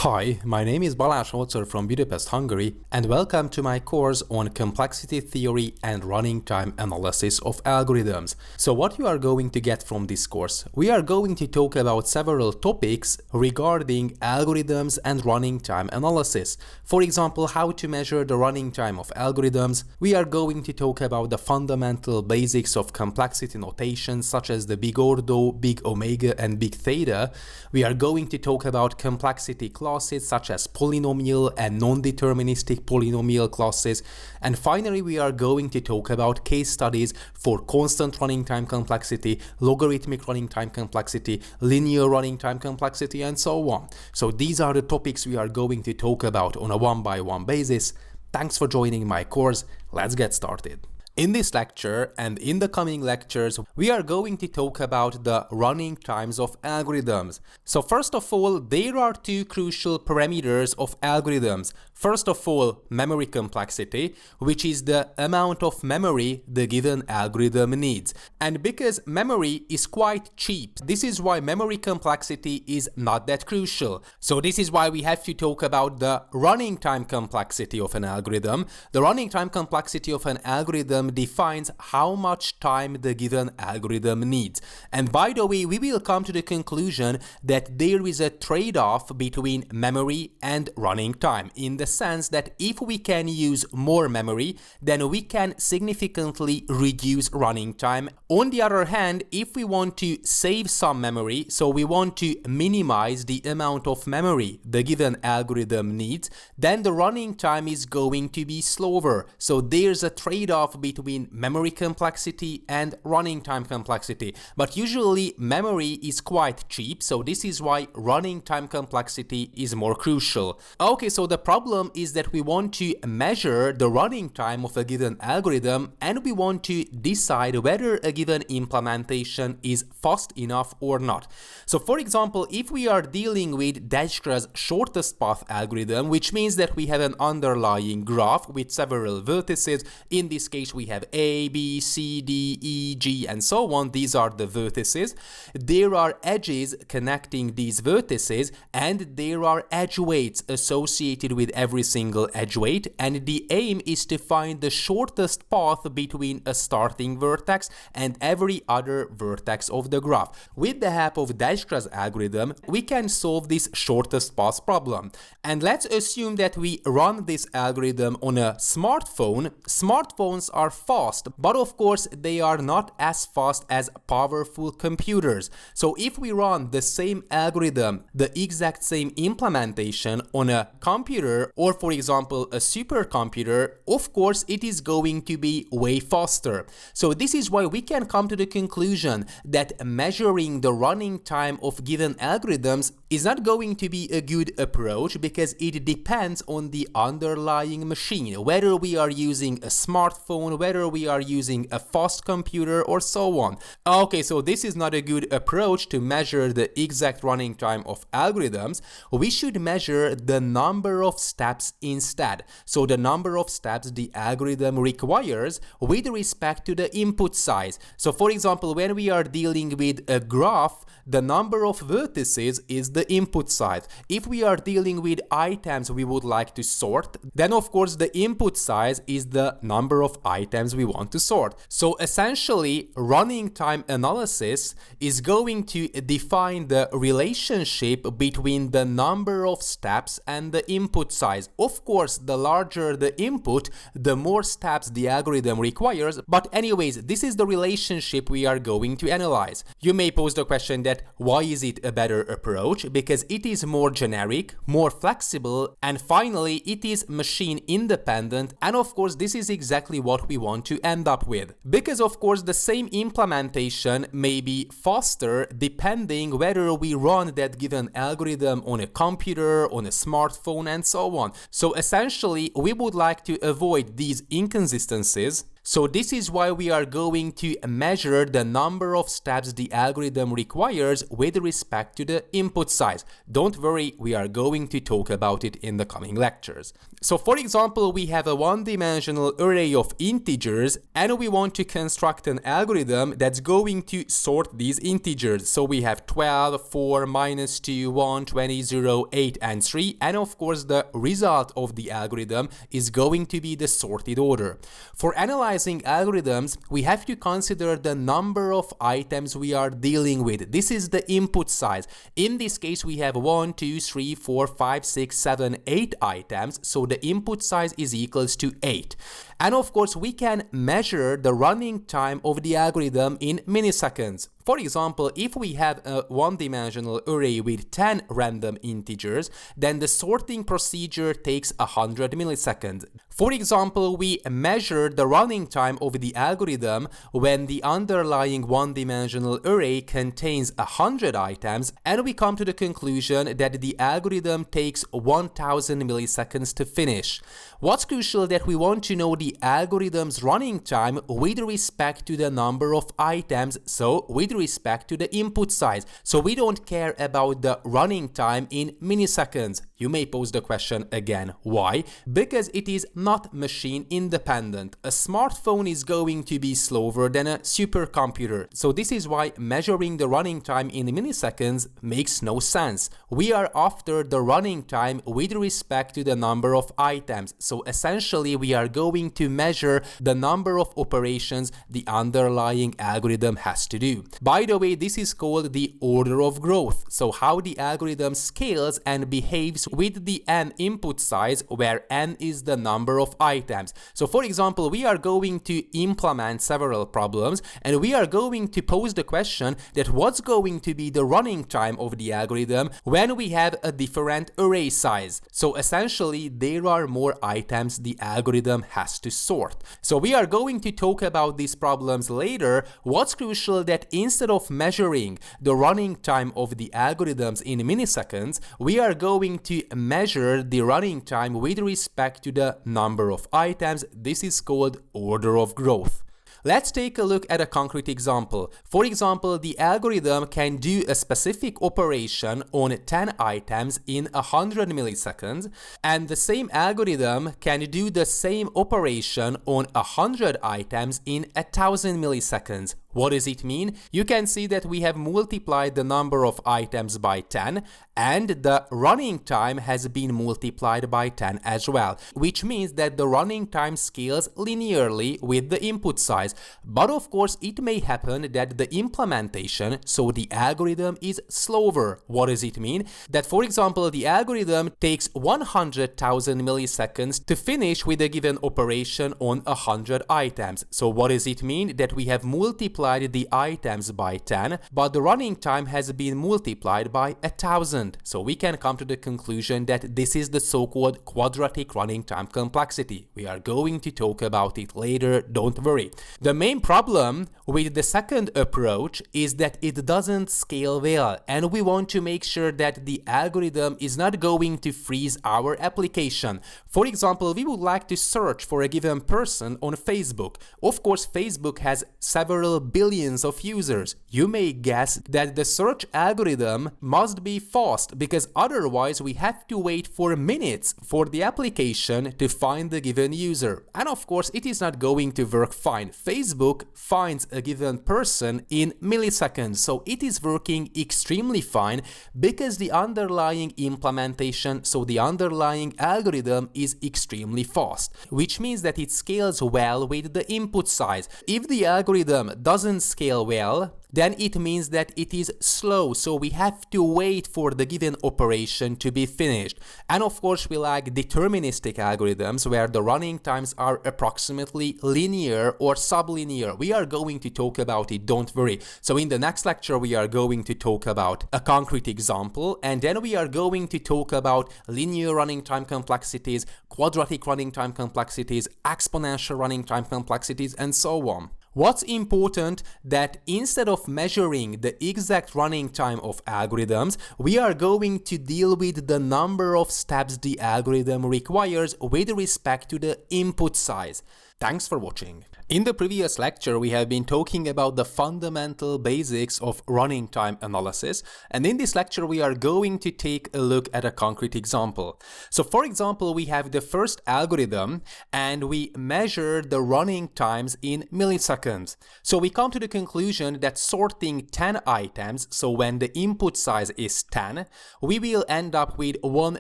Hi, my name is Balázs Holzer from Budapest, Hungary, and welcome to my course on complexity theory and running time analysis of algorithms. So what you are going to get from this course? We are going to talk about several topics regarding algorithms and running time analysis. For example, how to measure the running time of algorithms. We are going to talk about the fundamental basics of complexity notation such as the big ordo, big omega, and big theta. We are going to talk about complexity classes such as polynomial and non-deterministic polynomial classes, and finally we are going to talk about case studies for constant running time complexity, logarithmic running time complexity, linear running time complexity, and so on. So these are the topics we are going to talk about on a one-by-one basis. Thanks for joining my course. Let's get started. In this lecture and in the coming lectures, we are going to talk about the running times of algorithms. So first of all, there are two crucial parameters of algorithms. First of all, memory complexity, which is the amount of memory the given algorithm needs. And because memory is quite cheap, this is why memory complexity is not that crucial. So this is why we have to talk about the running time complexity of an algorithm. The running time complexity of an algorithm defines how much time the given algorithm needs. And by the way, we will come to the conclusion that there is a trade-off between memory and running time, in the sense that if we can use more memory, then we can significantly reduce running time. On the other hand, if we want to save some memory, so we want to minimize the amount of memory the given algorithm needs, then the running time is going to be slower. So there's a trade-off between memory complexity and running time complexity. But usually memory is quite cheap, so this is why running time complexity is more crucial. Okay, so the problem is that we want to measure the running time of a given algorithm and we want to decide whether a given implementation is fast enough or not. So for example, if we are dealing with Dijkstra's shortest path algorithm, which means that we have an underlying graph with several vertices, in this case we have A, B, C, D, E, G, and so on. These are the vertices. There are edges connecting these vertices, and there are edge weights associated with every single edge weight, and the aim is to find the shortest path between a starting vertex and every other vertex of the graph. With the help of Dijkstra's algorithm, we can solve this shortest path problem. And let's assume that we run this algorithm on a smartphone. Smartphones are fast, but of course they are not as fast as powerful computers. So if we run the same algorithm, the exact same implementation on a computer, or for example a supercomputer, of course it is going to be way faster. So this is why we can come to the conclusion that measuring the running time of given algorithms is not going to be a good approach, because it depends on the underlying machine, whether we are using a smartphone, whether we are using a fast computer, or so on. Okay, so this is not a good approach to measure the exact running time of algorithms. We should measure the number of steps instead. So the number of steps the algorithm requires with respect to the input size. So for example, when we are dealing with a graph, the number of vertices is the input size. If we are dealing with items we would like to sort, then of course the input size is the number of items we want to sort. So essentially, running time analysis is going to define the relationship between the number of steps and the input size. Of course, the larger the input, the more steps the algorithm requires. But anyways, this is the relationship we are going to analyze. You may pose the question that why is it a better approach? Because it is more generic, more flexible, and finally it is machine independent, and of course this is exactly what we want to end up with. Because of course the same implementation may be faster depending whether we run that given algorithm on a computer, on a smartphone, and so on. So essentially we would like to avoid these inconsistencies, So this is why we are going to measure the number of steps the algorithm requires with respect to the input size. Don't worry, we are going to talk about it in the coming lectures. So for example, we have a one-dimensional array of integers and we want to construct an algorithm that's going to sort these integers. So we have 12, 4, -2, 1, 20, 0, 8 and 3, and of course the result of the algorithm is going to be the sorted order. For analyzing algorithms, we have to consider the number of items we are dealing with. This is the input size. In this case, we have 1, 2, 3, 4, 5, 6, 7, 8 items, so the input size is equals to 8. And of course, we can measure the running time of the algorithm in milliseconds. For example, if we have a one-dimensional array with 10 random integers, then the sorting procedure takes 100 milliseconds. For example, we measure the running time of the algorithm when the underlying one-dimensional array contains 100 items, and we come to the conclusion that the algorithm takes 1000 milliseconds to finish. What's crucial that we want to know the algorithm's running time with respect to the number of items, so with respect to the input size. So we don't care about the running time in milliseconds. You may pose the question again, why? Because it is not machine independent. A smartphone is going to be slower than a supercomputer. So this is why measuring the running time in milliseconds makes no sense. We are after the running time with respect to the number of items. So essentially we are going to measure the number of operations the underlying algorithm has to do. By the way, this is called the order of growth. So how the algorithm scales and behaves with the n input size, where n is the number of items. So for example, we are going to implement several problems and we are going to pose the question that what's going to be the running time of the algorithm when we have a different array size. So essentially there are more items the algorithm has to sort. So we are going to talk about these problems later. What's crucial that instead of measuring the running time of the algorithms in milliseconds, we are going to measure the running time with respect to the number of items. This is called order of growth. Let's take a look at a concrete example. For example, the algorithm can do a specific operation on 10 items in 100 milliseconds, and the same algorithm can do the same operation on 100 items in 1000 milliseconds. What does it mean? You can see that we have multiplied the number of items by 10 and the running time has been multiplied by 10 as well, which means that the running time scales linearly with the input size. But of course, it may happen that the implementation, so the algorithm, is slower. What does it mean? That for example, the algorithm takes 100,000 milliseconds to finish with a given operation on 100 items. So what does it mean? That we have multiplied the items by 10, but the running time has been multiplied by 1000. So we can come to the conclusion that this is the so-called quadratic running time complexity. We are going to talk about it later, don't worry. The main problem with the second approach is that it doesn't scale well, and we want to make sure that the algorithm is not going to freeze our application. For example, we would like to search for a given person on Facebook. Of course, Facebook has several billions of users. You may guess that the search algorithm must be fast because otherwise we have to wait for minutes for the application to find the given user. And of course, it is not going to work fine. Facebook finds a given person in milliseconds, so it is working extremely fine because the underlying implementation, so the underlying algorithm, is extremely fast, which means that it scales well with the input size. If the algorithm doesn't scale well, then it means that it is slow, so we have to wait for the given operation to be finished. And of course, we like deterministic algorithms where the running times are approximately linear or sublinear. We are going to talk about it, don't worry. So in the next lecture, we are going to talk about a concrete example, and then we are going to talk about linear running time complexities, quadratic running time complexities, exponential running time complexities, and so on. What's important that instead of measuring the exact running time of algorithms, we are going to deal with the number of steps the algorithm requires with respect to the input size. Thanks for watching. In the previous lecture, we have been talking about the fundamental basics of running time analysis, and in this lecture, we are going to take a look at a concrete example. So for example, we have the first algorithm, and we measure the running times in milliseconds. So we come to the conclusion that sorting 10 items, so when the input size is 10, we will end up with 1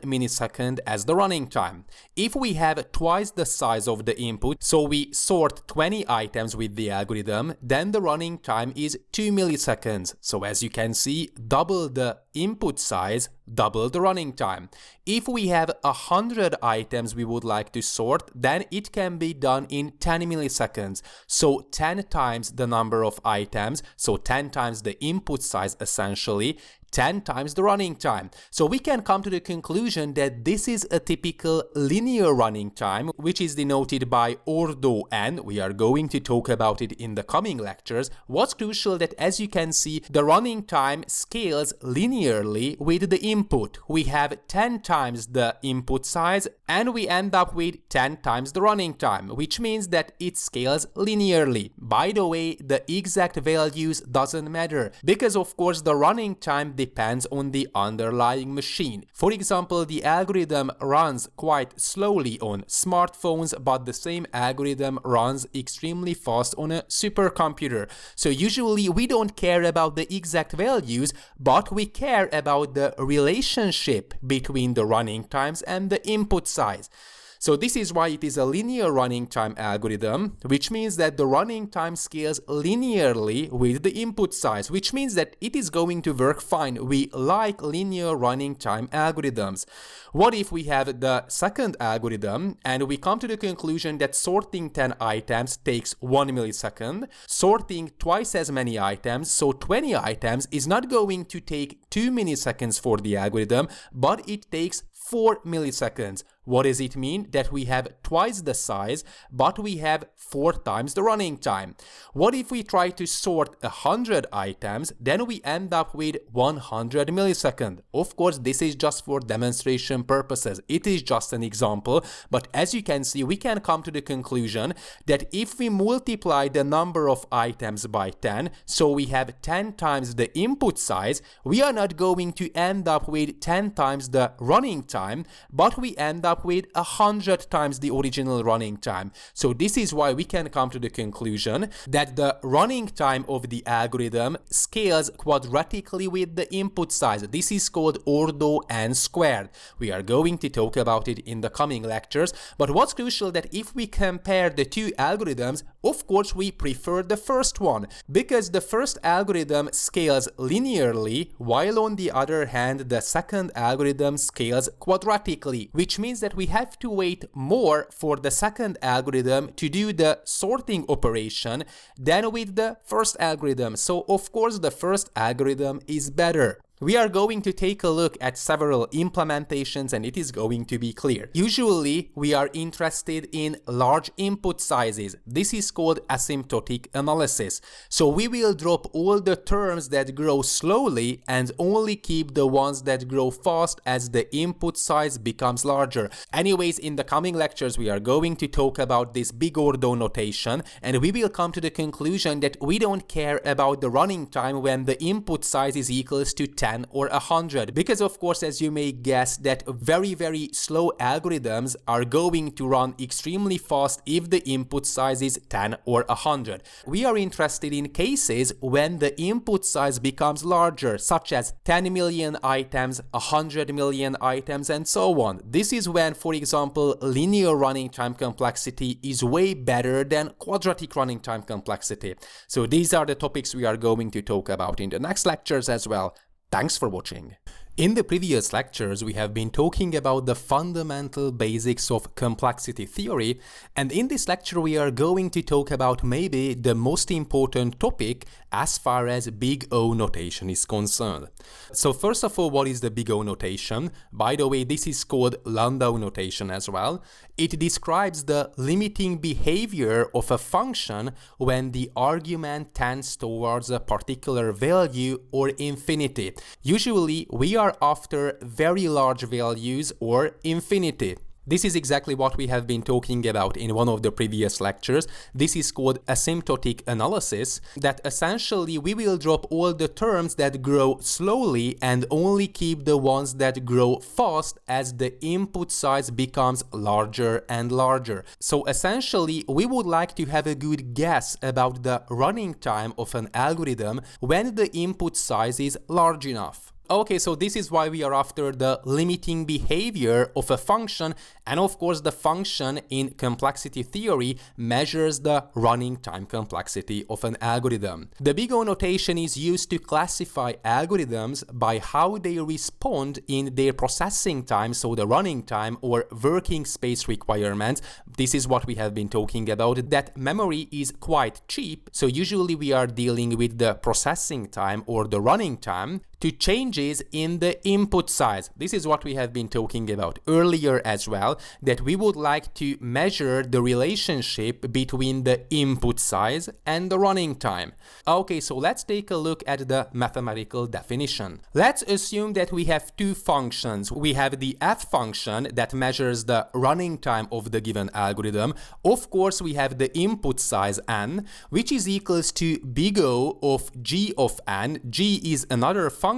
millisecond as the running time. If we have twice the size of the input, so we sort 20 items with the algorithm, then the running time is 2 milliseconds. So as you can see, double the input size, double the running time. If we have 100 items we would like to sort, then it can be done in 10 milliseconds. So 10 times the number of items, so 10 times the input size essentially, 10 times the running time. So we can come to the conclusion that this is a typical linear running time, which is denoted by ordo n. We are going to talk about it in the coming lectures. What's crucial that, as you can see, the running time scales linearly with the input. We have 10 times the input size and we end up with 10 times the running time, which means that it scales linearly. By the way, the exact values doesn't matter because of course the running time depends on the underlying machine. For example, the algorithm runs quite slowly on smartphones, but the same algorithm runs extremely fast on a supercomputer. So usually we don't care about the exact values, but we care about the relationship between the running times and the input size. So this is why it is a linear running time algorithm, which means that the running time scales linearly with the input size, which means that it is going to work fine. We like linear running time algorithms. What if we have the second algorithm and we come to the conclusion that sorting 10 items takes 1 millisecond, sorting twice as many items, so 20 items, is not going to take 2 milliseconds for the algorithm, but it takes 4 milliseconds. What does it mean? That we have twice the size, but we have 4 times the running time. What if we try to sort 100 items? Then we end up with 100 milliseconds. Of course, this is just for demonstration purposes. It is just an example, but as you can see, we can come to the conclusion that if we multiply the number of items by 10, so we have 10 times the input size, we are not going to end up with 10 times the running time, but we end up with 100 times the original running time. So this is why we can come to the conclusion that the running time of the algorithm scales quadratically with the input size. This is called ordo n squared. We are going to talk about it in the coming lectures, but what's crucial that if we compare the two algorithms, of course we prefer the first one, because the first algorithm scales linearly, while on the other hand the second algorithm scales quadratically, which means that we have to wait more for the second algorithm to do the sorting operation than with the first algorithm. So of course the first algorithm is better. We are going to take a look at several implementations and it is going to be clear. Usually, we are interested in large input sizes. This is called asymptotic analysis. So we will drop all the terms that grow slowly and only keep the ones that grow fast as the input size becomes larger. Anyways, in the coming lectures, we are going to talk about this big ordo notation and we will come to the conclusion that we don't care about the running time when the input size is equals to 10 or 100, because of course, as you may guess, that very slow algorithms are going to run extremely fast if the input size is 10 or 100. We are interested in cases when the input size becomes larger, such as 10 million items, 100 million items, and so on. This is when, for example, linear running time complexity is way better than quadratic running time complexity. So these are the topics we are going to talk about in the next lectures as well. Thanks for watching. In the previous lectures, we have been talking about the fundamental basics of complexity theory, and in this lecture we are going to talk about maybe the most important topic as far as big O notation is concerned. So first of all, what is the big O notation? By the way, this is called Landau notation as well. It describes the limiting behavior of a function when the argument tends towards a particular value or infinity. Usually, we are after very large values or infinity. This is exactly what we have been talking about in one of the previous lectures. This is called asymptotic analysis, that essentially we will drop all the terms that grow slowly and only keep the ones that grow fast as the input size becomes larger and larger. So essentially we would like to have a good guess about the running time of an algorithm when the input size is large enough. Okay, so this is why we are after the limiting behavior of a function, and of course the function in complexity theory measures the running time complexity of an algorithm. The big O notation is used to classify algorithms by how they respond in their processing time, so the running time or working space requirements. This is what we have been talking about, that memory is quite cheap, so usually we are dealing with the processing time or the running time to changes in the input size. This is what we have been talking about earlier as well, that we would like to measure the relationship between the input size and the running time. Okay, so let's take a look at the mathematical definition. Let's assume that we have two functions. We have the f function that measures the running time of the given algorithm. Of course, we have the input size n, which is equals to big O of g of n. G is another function,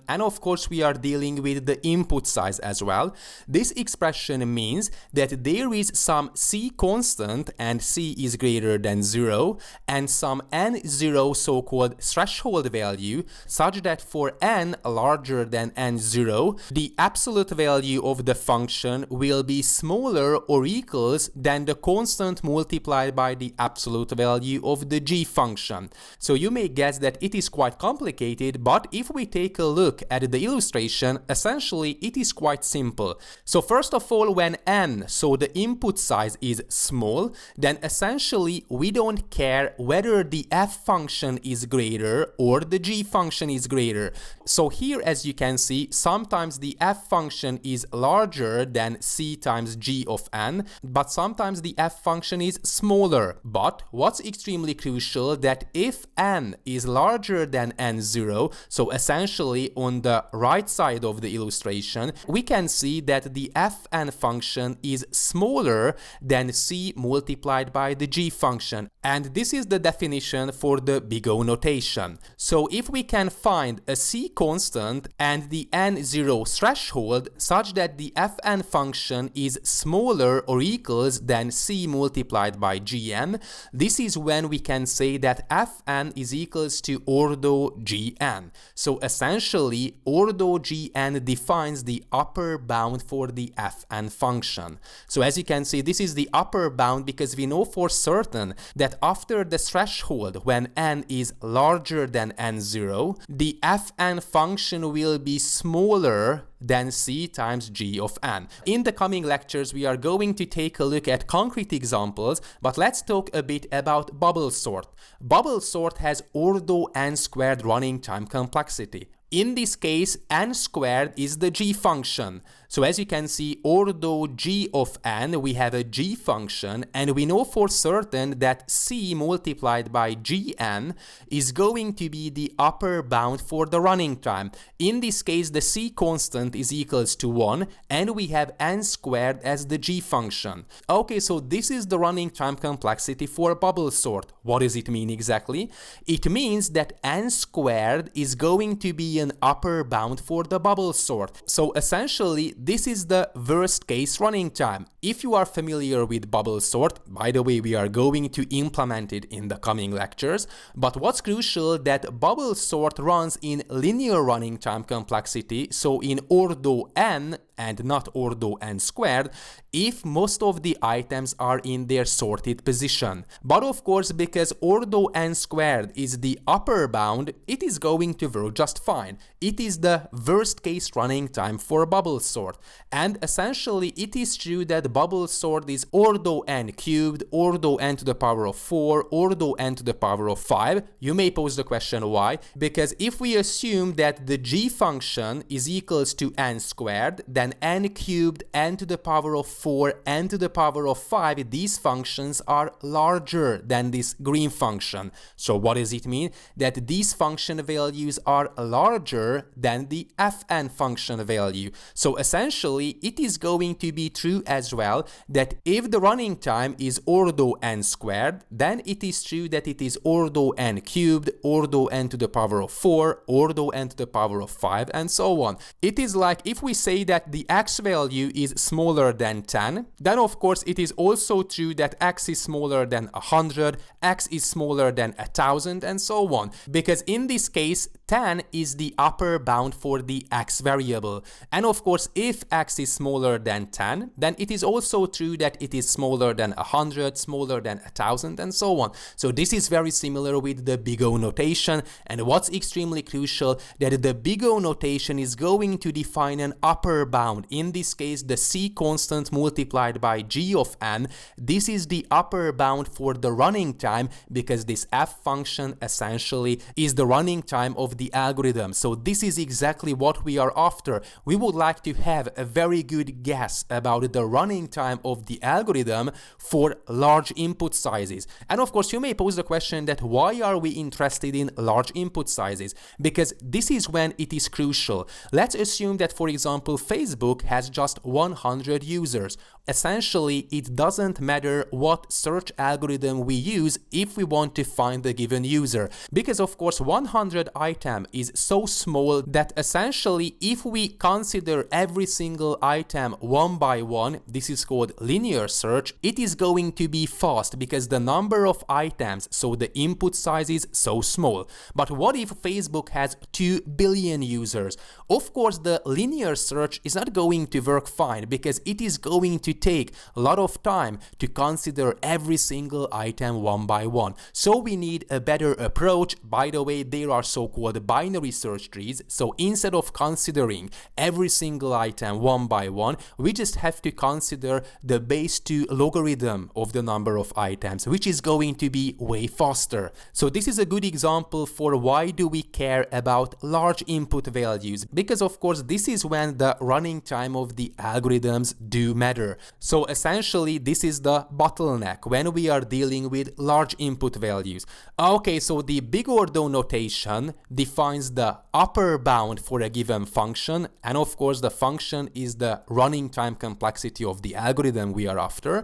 and of course we are dealing with the input size as well. This expression means that there is some c constant, and c is greater than 0, and some n0 so-called threshold value, such that for n larger than n0, the absolute value of the function will be smaller or equals than the constant multiplied by the absolute value of the g function. So you may guess that it is quite complicated, but if we take a look at the illustration, essentially it is quite simple. So first of all, when n, so the input size, is small, then essentially we don't care whether the f function is greater or the g function is greater. So here, as you can see, sometimes the f function is larger than c times g of n, but sometimes the f function is smaller. But what's extremely crucial, that if n is larger than n0, so essentially on the right side of the illustration, we can see that the fn function is smaller than c multiplied by the g function. And this is the definition for the big O notation. So if we can find a c constant and the n0 threshold such that the fn function is smaller or equals than c multiplied by gn, this is when we can say that fn is equals to ordo gn. So essentially, ordo gn defines the upper bound for the fn function. So as you can see, this is the upper bound because we know for certain that after the threshold, when n is larger than n0, the fn function will be smaller than c times g of n. In the coming lectures, we are going to take a look at concrete examples, but let's talk a bit about bubble sort. Bubble sort has ordo n squared running time complexity. In this case, n squared is the g function. So as you can see, ordo g of n, we have a g function, and we know for certain that c multiplied by gn is going to be the upper bound for the running time. In this case, the c constant is equals to 1, and we have n squared as the g function. Okay, so this is the running time complexity for bubble sort. What does it mean exactly? It means that n squared is going to be an upper bound for the bubble sort. So essentially, this is the worst case running time. If you are familiar with bubble sort, by the way, we are going to implement it in the coming lectures, but what's crucial, that bubble sort runs in linear running time complexity, so in ordo n and not ordo n squared, if most of the items are in their sorted position. But of course, because ordo n squared is the upper bound, it is going to work just fine. It is the worst case running time for bubble sort. And essentially, it is true that bubble sort is ordo n cubed, ordo n to the power of 4, ordo n to the power of 5. You may pose the question why? Because if we assume that the g function is equals to n squared, then then n cubed, n to the power of 4, n to the power of 5, these functions are larger than this green function. So what does it mean? That these function values are larger than the fn function value. So essentially, it is going to be true as well that if the running time is ordo n squared, then it is true that it is ordo n cubed, ordo n to the power of 4, ordo n to the power of 5, and so on. It is like if we say that the x value is smaller than 10, then of course it is also true that x is smaller than 100, x is smaller than 1000, and so on. Because in this case, 10 is the upper bound for the x variable. And of course, if x is smaller than 10, then it is also true that it is smaller than 100, smaller than 1000, and so on. So this is very similar with the big O notation. And what's extremely crucial, that the big O notation is going to define an upper bound. In this case, the c constant multiplied by g of n. This is the upper bound for the running time, because this f function essentially is the running time of the algorithm. So this is exactly what we are after. We would like to have a very good guess about the running time of the algorithm for large input sizes. And of course, you may pose the question that why are we interested in large input sizes? Because this is when it is crucial. Let's assume that, for example, Facebook has just 100 users. Essentially, it doesn't matter what search algorithm we use if we want to find the given user. Because of course, 100 item is so small that essentially if we consider every single item one by one, this is called linear search, it is going to be fast because the number of items, so the input size is so small. But what if Facebook has 2 billion users? Of course, the linear search is not going to work fine because it is going to take a lot of time to consider every single item one by one. So we need a better approach. By the way, there are so-called binary search trees. So instead of considering every single item one by one, we just have to consider the base 2 logarithm of the number of items, which is going to be way faster. So this is a good example for why do we care about large input values, because of course this is when the running time of the algorithms do matter. So essentially this is the bottleneck when we are dealing with large input values. Okay, so the big ordo notation defines the upper bound for a given function, and of course the function is the running time complexity of the algorithm we are after.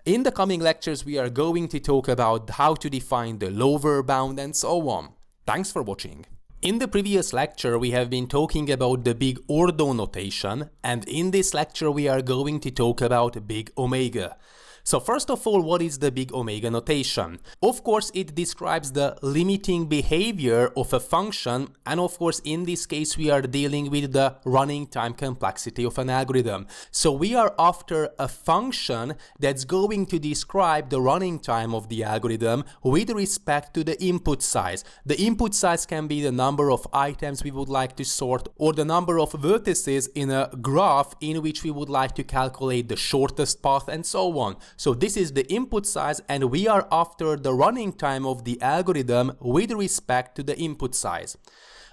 In the coming lectures we are going to talk about how to define the lower bound and so on. Thanks for watching. In the previous lecture we have been talking about the big ordo notation, and in this lecture we are going to talk about big omega. So first of all, what is the big omega notation? Of course, it describes the limiting behavior of a function, and of course, in this case, we are dealing with the running time complexity of an algorithm. So we are after a function that's going to describe the running time of the algorithm with respect to the input size. The input size can be the number of items we would like to sort, or the number of vertices in a graph in which we would like to calculate the shortest path, and so on. So this is the input size, and we are after the running time of the algorithm with respect to the input size.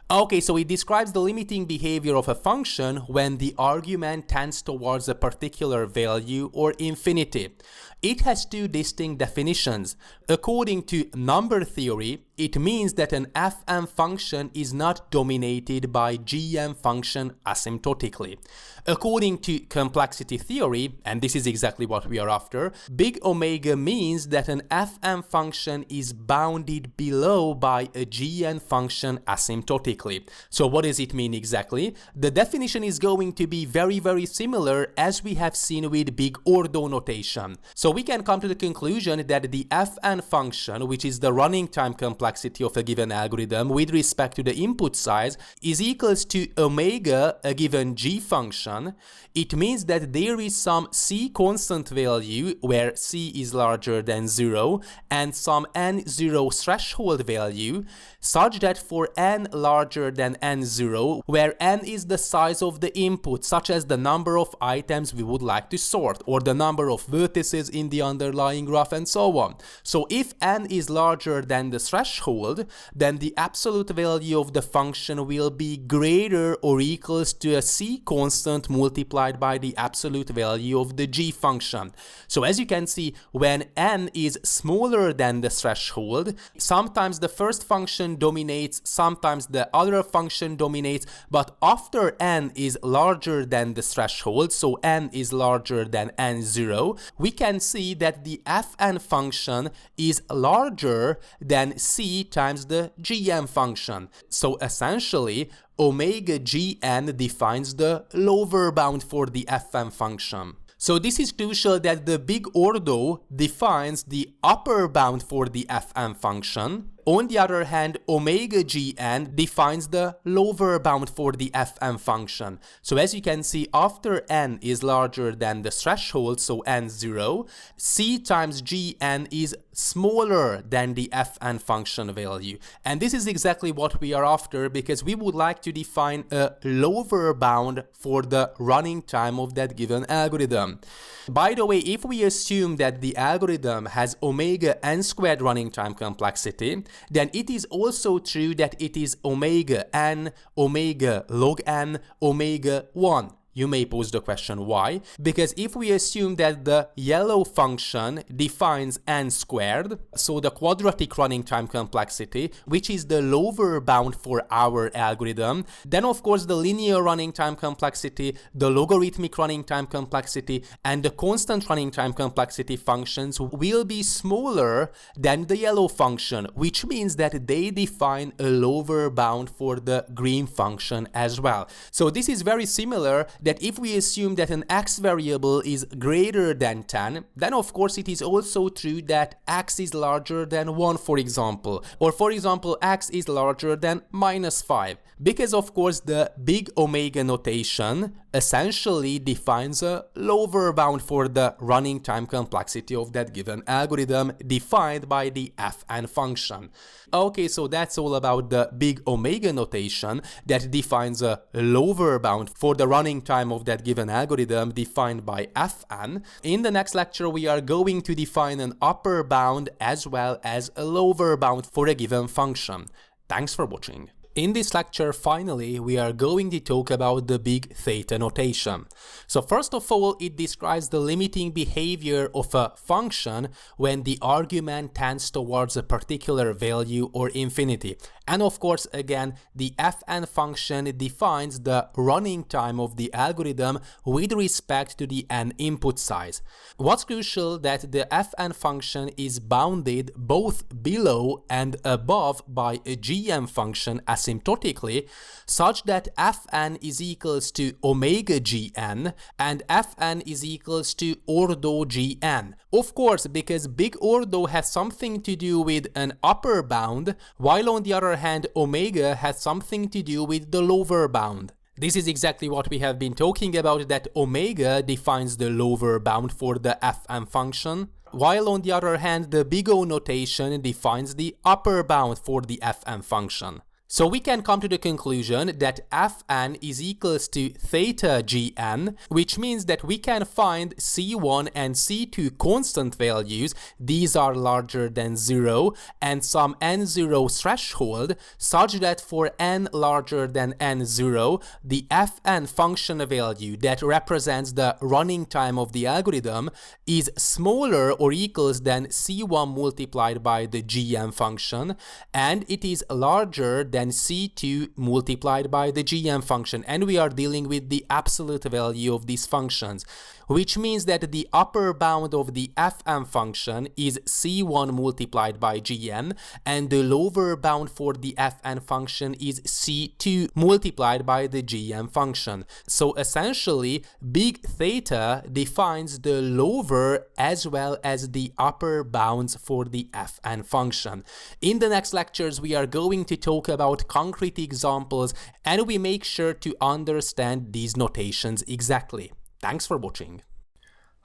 Okay, so it describes the limiting behavior of a function when the argument tends towards a particular value or infinity. It has two distinct definitions. According to number theory, it means that an fn function is not dominated by gn function asymptotically. According to complexity theory, and this is exactly what we are after, big omega means that an fn function is bounded below by a gn function asymptotically. So what does it mean exactly? The definition is going to be very, very similar as we have seen with big ordo notation. So we can come to the conclusion that the fn function, which is the running time complexity of a given algorithm with respect to the input size, is equals to omega a given g function. It means that there is some c constant value where c is larger than 0 and some n0 threshold value. such that for n larger than n0, where n is the size of the input, such as the number of items we would like to sort, or the number of vertices in the underlying graph, and so on. So if n is larger than the threshold, then the absolute value of the function will be greater or equals to a c constant multiplied by the absolute value of the g function. So as you can see, when n is smaller than the threshold, sometimes the first function dominates, sometimes the other function dominates, but after n is larger than the threshold, so n is larger than n0, we can see that the fn function is larger than c times the gn function. So essentially, omega gn defines the lower bound for the fn function. So this is crucial that the big ordo defines the upper bound for the fn function. On the other hand, omega gn defines the lower bound for the fn function. So as you can see, after n is larger than the threshold, so n0, c times gn is smaller than the fn function value. And this is exactly what we are after, because we would like to define a lower bound for the running time of that given algorithm. By the way, if we assume that the algorithm has omega n squared running time complexity, then it is also true that it is omega n, omega log n, omega 1. You may pose the question why? Because if we assume that the yellow function defines n squared, so the quadratic running time complexity, which is the lower bound for our algorithm, then of course the linear running time complexity, the logarithmic running time complexity, and the constant running time complexity functions will be smaller than the yellow function, which means that they define a lower bound for the green function as well. So this is very similar that if we assume that an x variable is greater than 10, then of course it is also true that x is larger than 1, for example, or for example x is larger than -5, because of course the big omega notation essentially defines a lower bound for the running time complexity of that given algorithm defined by the fn function. Okay, so that's all about the big omega notation that defines a lower bound for the running time of that given algorithm defined by fn. In the next lecture, we are going to define an upper bound as well as a lower bound for a given function. Thanks for watching. In this lecture, finally, we are going to talk about the big theta notation. So first of all, it describes the limiting behavior of a function when the argument tends towards a particular value or infinity. And of course, again, the fn function defines the running time of the algorithm with respect to the n input size. What's crucial that the fn function is bounded both below and above by a gn function asymptotically, such that fn is equals to omega gn and fn is equals to ordo gn. Of course, because big ordo has something to do with an upper bound, while on the other hand omega has something to do with the lower bound. This is exactly what we have been talking about, that omega defines the lower bound for the fn function, while on the other hand the big O notation defines the upper bound for the fn function. So we can come to the conclusion that fn is equals to theta gn, which means that we can find c1 and c2 constant values, these are larger than 0, and some n0 threshold, such that for n larger than n0, the fn function value that represents the running time of the algorithm is smaller or equals than c1 multiplied by the gn function, and it is larger than c2 multiplied by the gn function, and we are dealing with the absolute value of these functions, which means that the upper bound of the fn function is c1 multiplied by gn, and the lower bound for the fn function is c2 multiplied by the gn function. So essentially, big theta defines the lower as well as the upper bounds for the fn function. In the next lectures, we are going to talk about concrete examples, and we make sure to understand these notations exactly. Thanks for watching.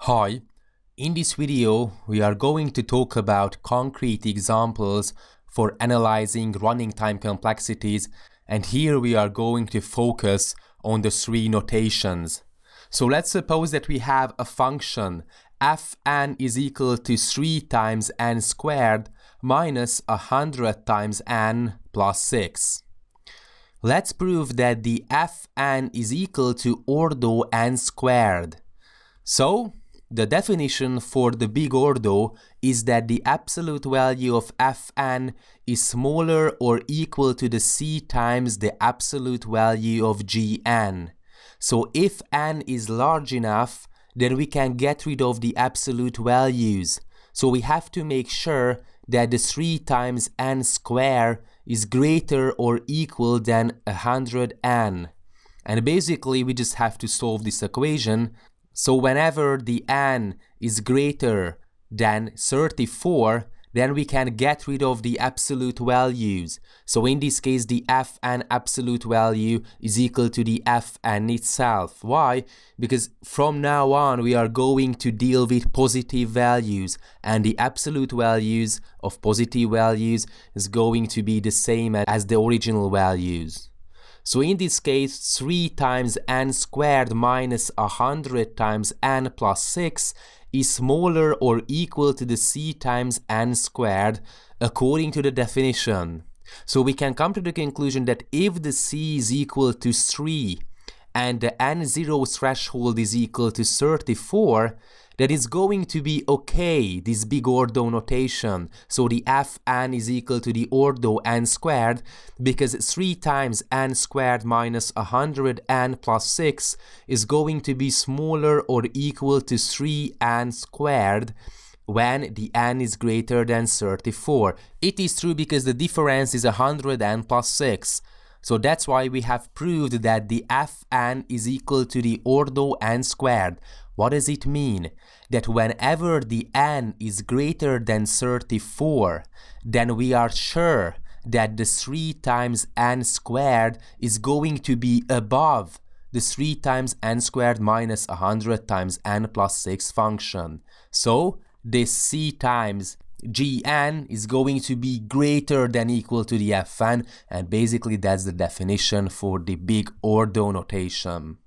Hi, in this video we are going to talk about concrete examples for analyzing running time complexities, and here we are going to focus on the three notations. So let's suppose that we have a function fn is equal to 3 times n squared minus 100 times n plus 6. Let's prove that the fn is equal to ordo n squared. So, the definition for the big ordo is that the absolute value of fn is smaller or equal to the c times the absolute value of gn. So if n is large enough, then we can get rid of the absolute values. So we have to make sure that the 3 times n squared is greater or equal than 100n. And basically we just have to solve this equation. So whenever the n is greater than 34, then we can get rid of the absolute values. So in this case, the fn absolute value is equal to the fn itself. Why? Because from now on we are going to deal with positive values, and the absolute values of positive values is going to be the same as the original values. So in this case, 3 times n squared minus 100 times n plus 6 is smaller or equal to the c times n squared according to the definition. So we can come to the conclusion that if the c is equal to 3 and the n0 threshold is equal to 34, that is going to be okay, this big ordo notation. So the fn is equal to the ordo n squared, because 3 times n squared minus 100n plus 6 is going to be smaller or equal to 3n squared when the n is greater than 34. It is true because the difference is 100n plus 6. So that's why we have proved that the fn is equal to the ordo n squared. What does it mean? That whenever the n is greater than 34, then we are sure that the 3 times n squared is going to be above the 3 times n squared minus 100 times n plus 6 function. So this c times gn is going to be greater than equal to the fn, and basically that's the definition for the big ordo notation.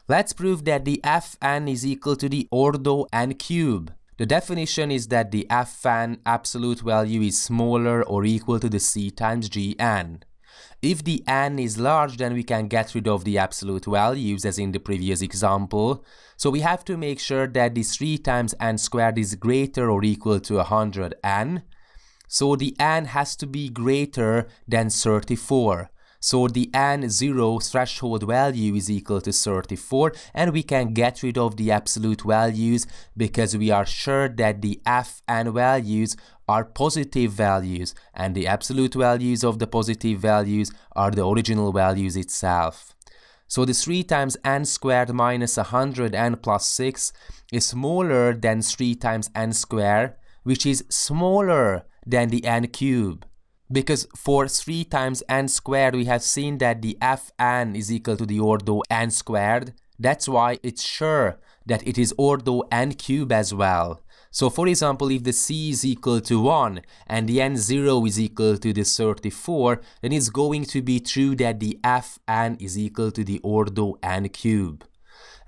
Let's prove that the fn is equal to the ordo n cube. The definition is that the fn absolute value is smaller or equal to the c times gn. If the n is large, then we can get rid of the absolute values as in the previous example. So we have to make sure that the 3 times n squared is greater or equal to 100n. So the n has to be greater than 34. So the n0 threshold value is equal to 34, and we can get rid of the absolute values because we are sure that the fn values are positive values, and the absolute values of the positive values are the original values itself. So the 3 times n squared minus 100n plus 6 is smaller than 3 times n squared, which is smaller than the n cube. Because for 3 times n squared we have seen that the fn is equal to the ordo n squared. That's why it's sure that it is ordo n cube as well. So for example, if the c is equal to 1 and the n0 is equal to the 34, then it's going to be true that the fn is equal to the ordo n cube.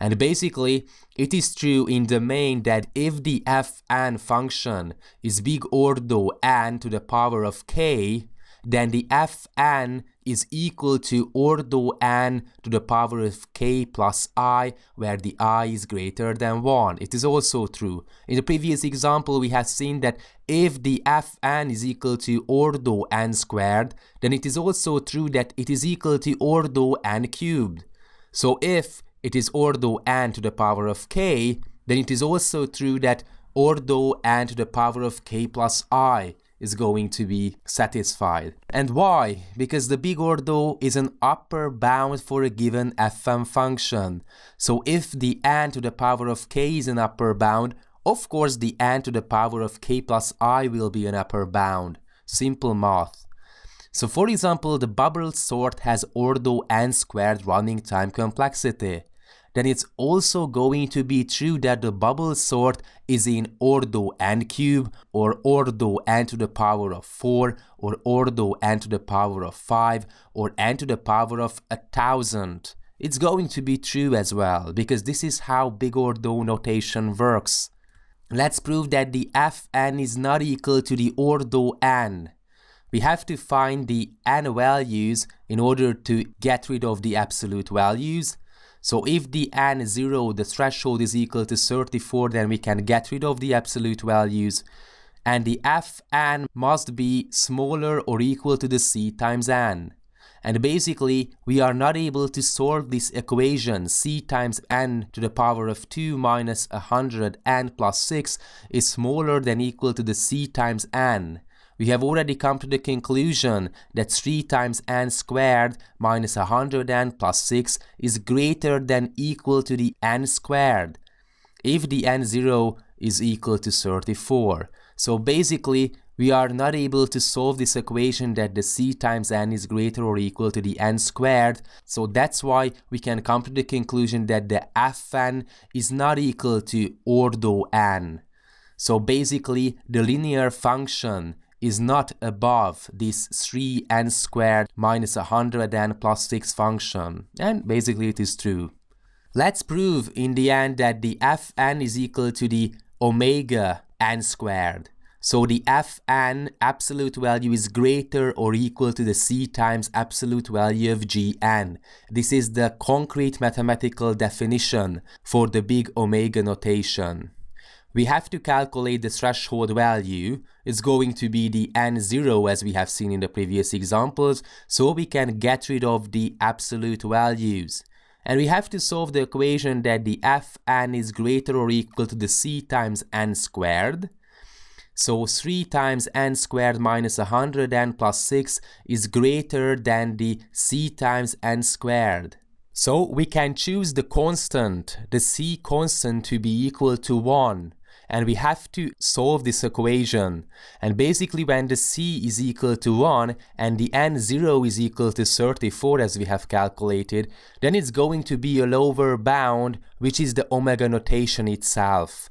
And basically, it is true in the main that if the fn function is big ordo n to the power of k, then the fn is equal to ordo n to the power of k plus I, where the I is greater than 1. It is also true. In the previous example, we have seen that if the fn is equal to ordo n squared, then it is also true that it is equal to ordo n cubed. So if it is ordo n to the power of k, then it is also true that ordo n to the power of k plus I is going to be satisfied. And why? Because the big ordo is an upper bound for a given fn function. So if the n to the power of k is an upper bound, of course the n to the power of k plus I will be an upper bound. Simple math. So for example, the bubble sort has ordo n squared running time complexity. then it's also going to be true that the bubble sort is in ordo n cube, or ordo n to the power of 4, or ordo n to the power of 5, or n to the power of 1000. It's going to be true as well, because this is how big ordo notation works. Let's prove that the Fn is not equal to the ordo n. We have to find the n values in order to get rid of the absolute values. So if the n0, the threshold, is equal to 34, then we can get rid of the absolute values. And the Fn must be smaller or equal to the c times n. And basically, we are not able to solve this equation c times n to the power of 2 minus 100 n plus 6 is smaller than equal to the c times n. We have already come to the conclusion that 3 times n squared minus 100n plus 6 is greater than equal to the n squared if the n0 is equal to 34. So basically, we are not able to solve this equation that the c times n is greater or equal to the n squared. So that's why we can come to the conclusion that the Fn is not equal to ordo n. So basically, the linear function is not above this 3n squared minus 100n plus 6 function. And basically it is true. Let's prove in the end that the Fn is equal to the omega n squared. So the Fn absolute value is greater or equal to the c times absolute value of Gn. This is the concrete mathematical definition for the big omega notation. We have to calculate the threshold value. It's going to be the n0 as we have seen in the previous examples, so we can get rid of the absolute values. And we have to solve the equation that the Fn is greater or equal to the c times n squared. So 3 times n squared minus 100n plus 6 is greater than the c times n squared. So we can choose the constant, the c constant, to be equal to 1. And we have to solve this equation. And basically when the c is equal to 1 and the n0 is equal to 34 as we have calculated, then it's going to be a lower bound, which is the omega notation itself.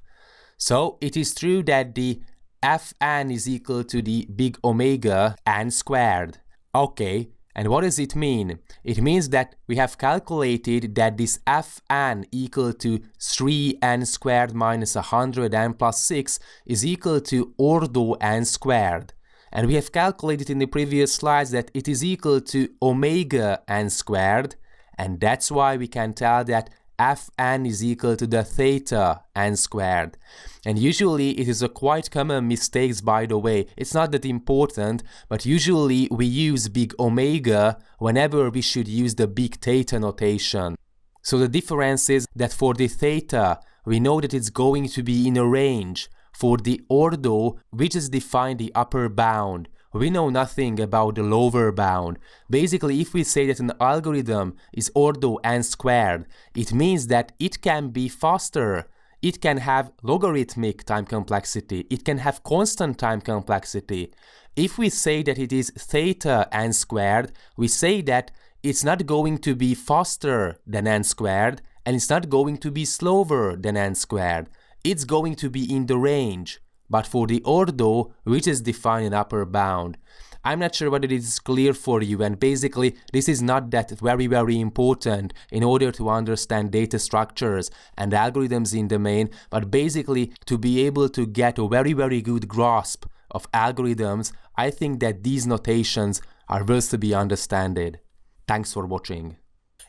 So it is true that the Fn is equal to the big omega n squared. Okay, and what does it mean? It means that we have calculated that this Fn equal to 3n squared minus 100n plus 6 is equal to ordo n squared. And we have calculated in the previous slides that it is equal to omega n squared, and that's why we can tell that Fn is equal to the theta n squared. And usually it is a quite common mistake, by the way. It's not that important, but usually we use big omega whenever we should use the big theta notation. So the difference is that for the theta, we know that it's going to be in a range. For the ordo, we just define the upper bound. We know nothing about the lower bound. Basically, if we say that an algorithm is ordo n squared, it means that it can be faster. It can have logarithmic time complexity. It can have constant time complexity. If we say that it is theta n squared, we say that it's not going to be faster than n squared, and it's not going to be slower than n squared. It's going to be in the range. But for the ordo, we just define an upper bound. I'm not sure whether it is clear for you, and basically this is not that very important in order to understand data structures and algorithms in the main, but basically to be able to get a very good grasp of algorithms, I think that these notations are worth to be understood. Thanks for watching.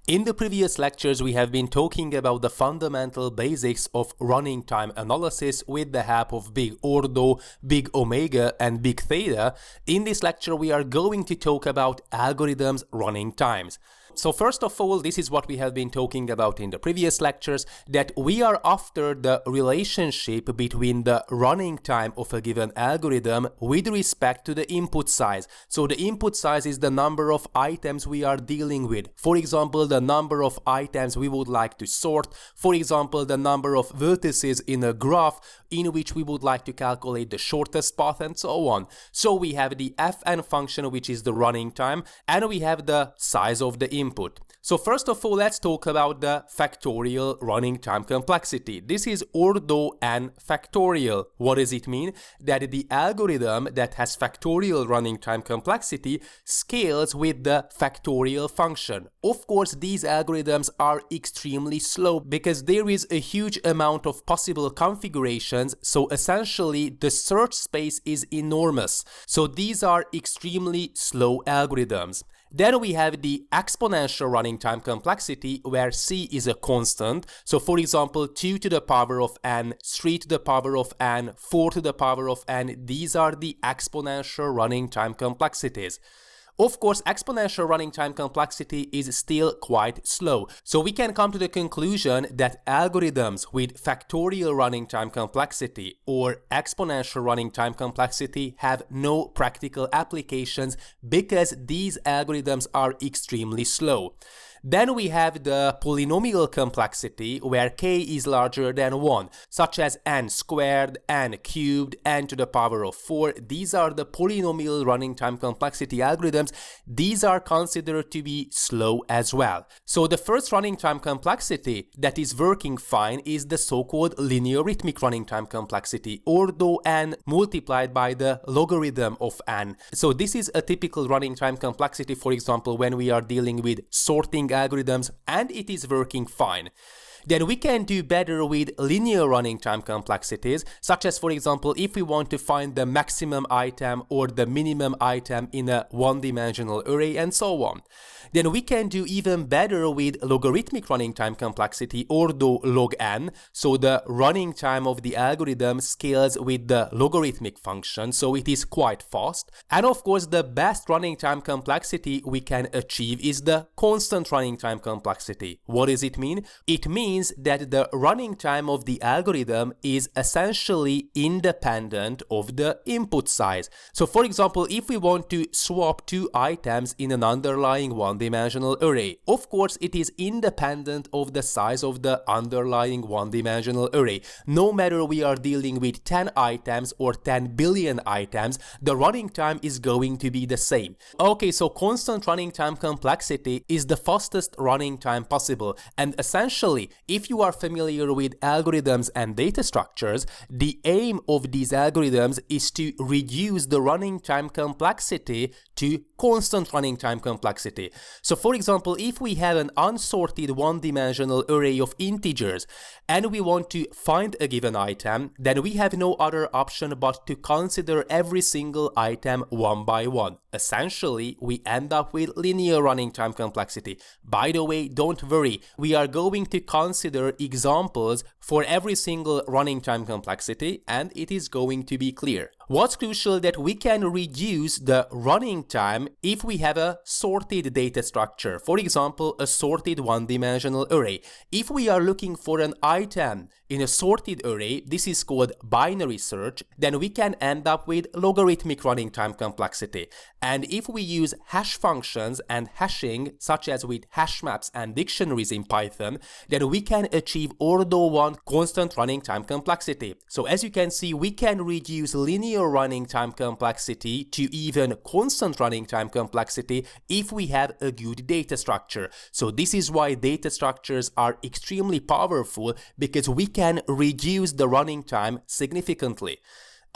In the previous lectures, we have been talking about the fundamental basics of running time analysis with the help of big ordo, big omega, and big theta. In this lecture, we are going to talk about algorithms running times. So first of all, this is what we have been talking about in the previous lectures, that we are after the relationship between the running time of a given algorithm with respect to the input size. So the input size is the number of items we are dealing with. For example, the number of items we would like to sort. For example, the number of vertices in a graph in which we would like to calculate the shortest path and so on. So we have the Fn function, which is the running time, and we have the size of the input. input. So first of all, let's talk about the factorial running time complexity. This is ordo n factorial. What does it mean? That the algorithm that has factorial running time complexity scales with the factorial function. Of course, these algorithms are extremely slow because there is a huge amount of possible configurations, so essentially the search space is enormous. So these are extremely slow algorithms. Then we have the exponential running time complexity, where c is a constant. So for example, 2 to the power of n, 3 to the power of n, 4 to the power of n, these are the exponential running time complexities. Of course, exponential running time complexity is still quite slow, so we can come to the conclusion that algorithms with factorial running time complexity or exponential running time complexity have no practical applications because these algorithms are extremely slow. Then we have the polynomial complexity, where k is larger than 1, such as n squared, n cubed, n to the power of 4. These are the polynomial running time complexity algorithms. These are considered to be slow as well. So the first running time complexity that is working fine is the so-called linear arithmetic running time complexity, ordo n multiplied by the logarithm of n. So this is a typical running time complexity, for example, when we are dealing with sorting algorithms, and it is working fine. Then we can do better with linear running time complexities, such as, for example, if we want to find the maximum item or the minimum item in a one-dimensional array and so on. Then we can do even better with logarithmic running time complexity, ordo log n. So the running time of the algorithm scales with the logarithmic function, so it is quite fast. And of course, the best running time complexity we can achieve is the constant running time complexity. What does it mean? It means that the running time of the algorithm is essentially independent of the input size. So for example, if we want to swap two items in an underlying one-dimensional array, of course it is independent of the size of the underlying one-dimensional array. No matter we are dealing with 10 items or 10 billion items, the running time is going to be the same. Okay, so constant running time complexity is the fastest running time possible, and essentially, if you are familiar with algorithms and data structures, the aim of these algorithms is to reduce the running time complexity to constant running time complexity. So for example, if we have an unsorted one-dimensional array of integers and we want to find a given item, then we have no other option but to consider every single item one by one. Essentially, we end up with linear running time complexity. By the way, don't worry, we are going to consider examples for every single running time complexity, and it is going to be clear. What's crucial that we can reduce the running time if we have a sorted data structure. For example, a sorted one-dimensional array. If we are looking for an item in a sorted array, this is called binary search, then we can end up with logarithmic running time complexity. And if we use hash functions and hashing, such as with hash maps and dictionaries in Python, then we can achieve ordo 1 constant running time complexity. So as you can see, we can reduce linear running time complexity to even constant running time complexity if we have a good data structure. So this is why data structures are extremely powerful, because we can reduce the running time significantly.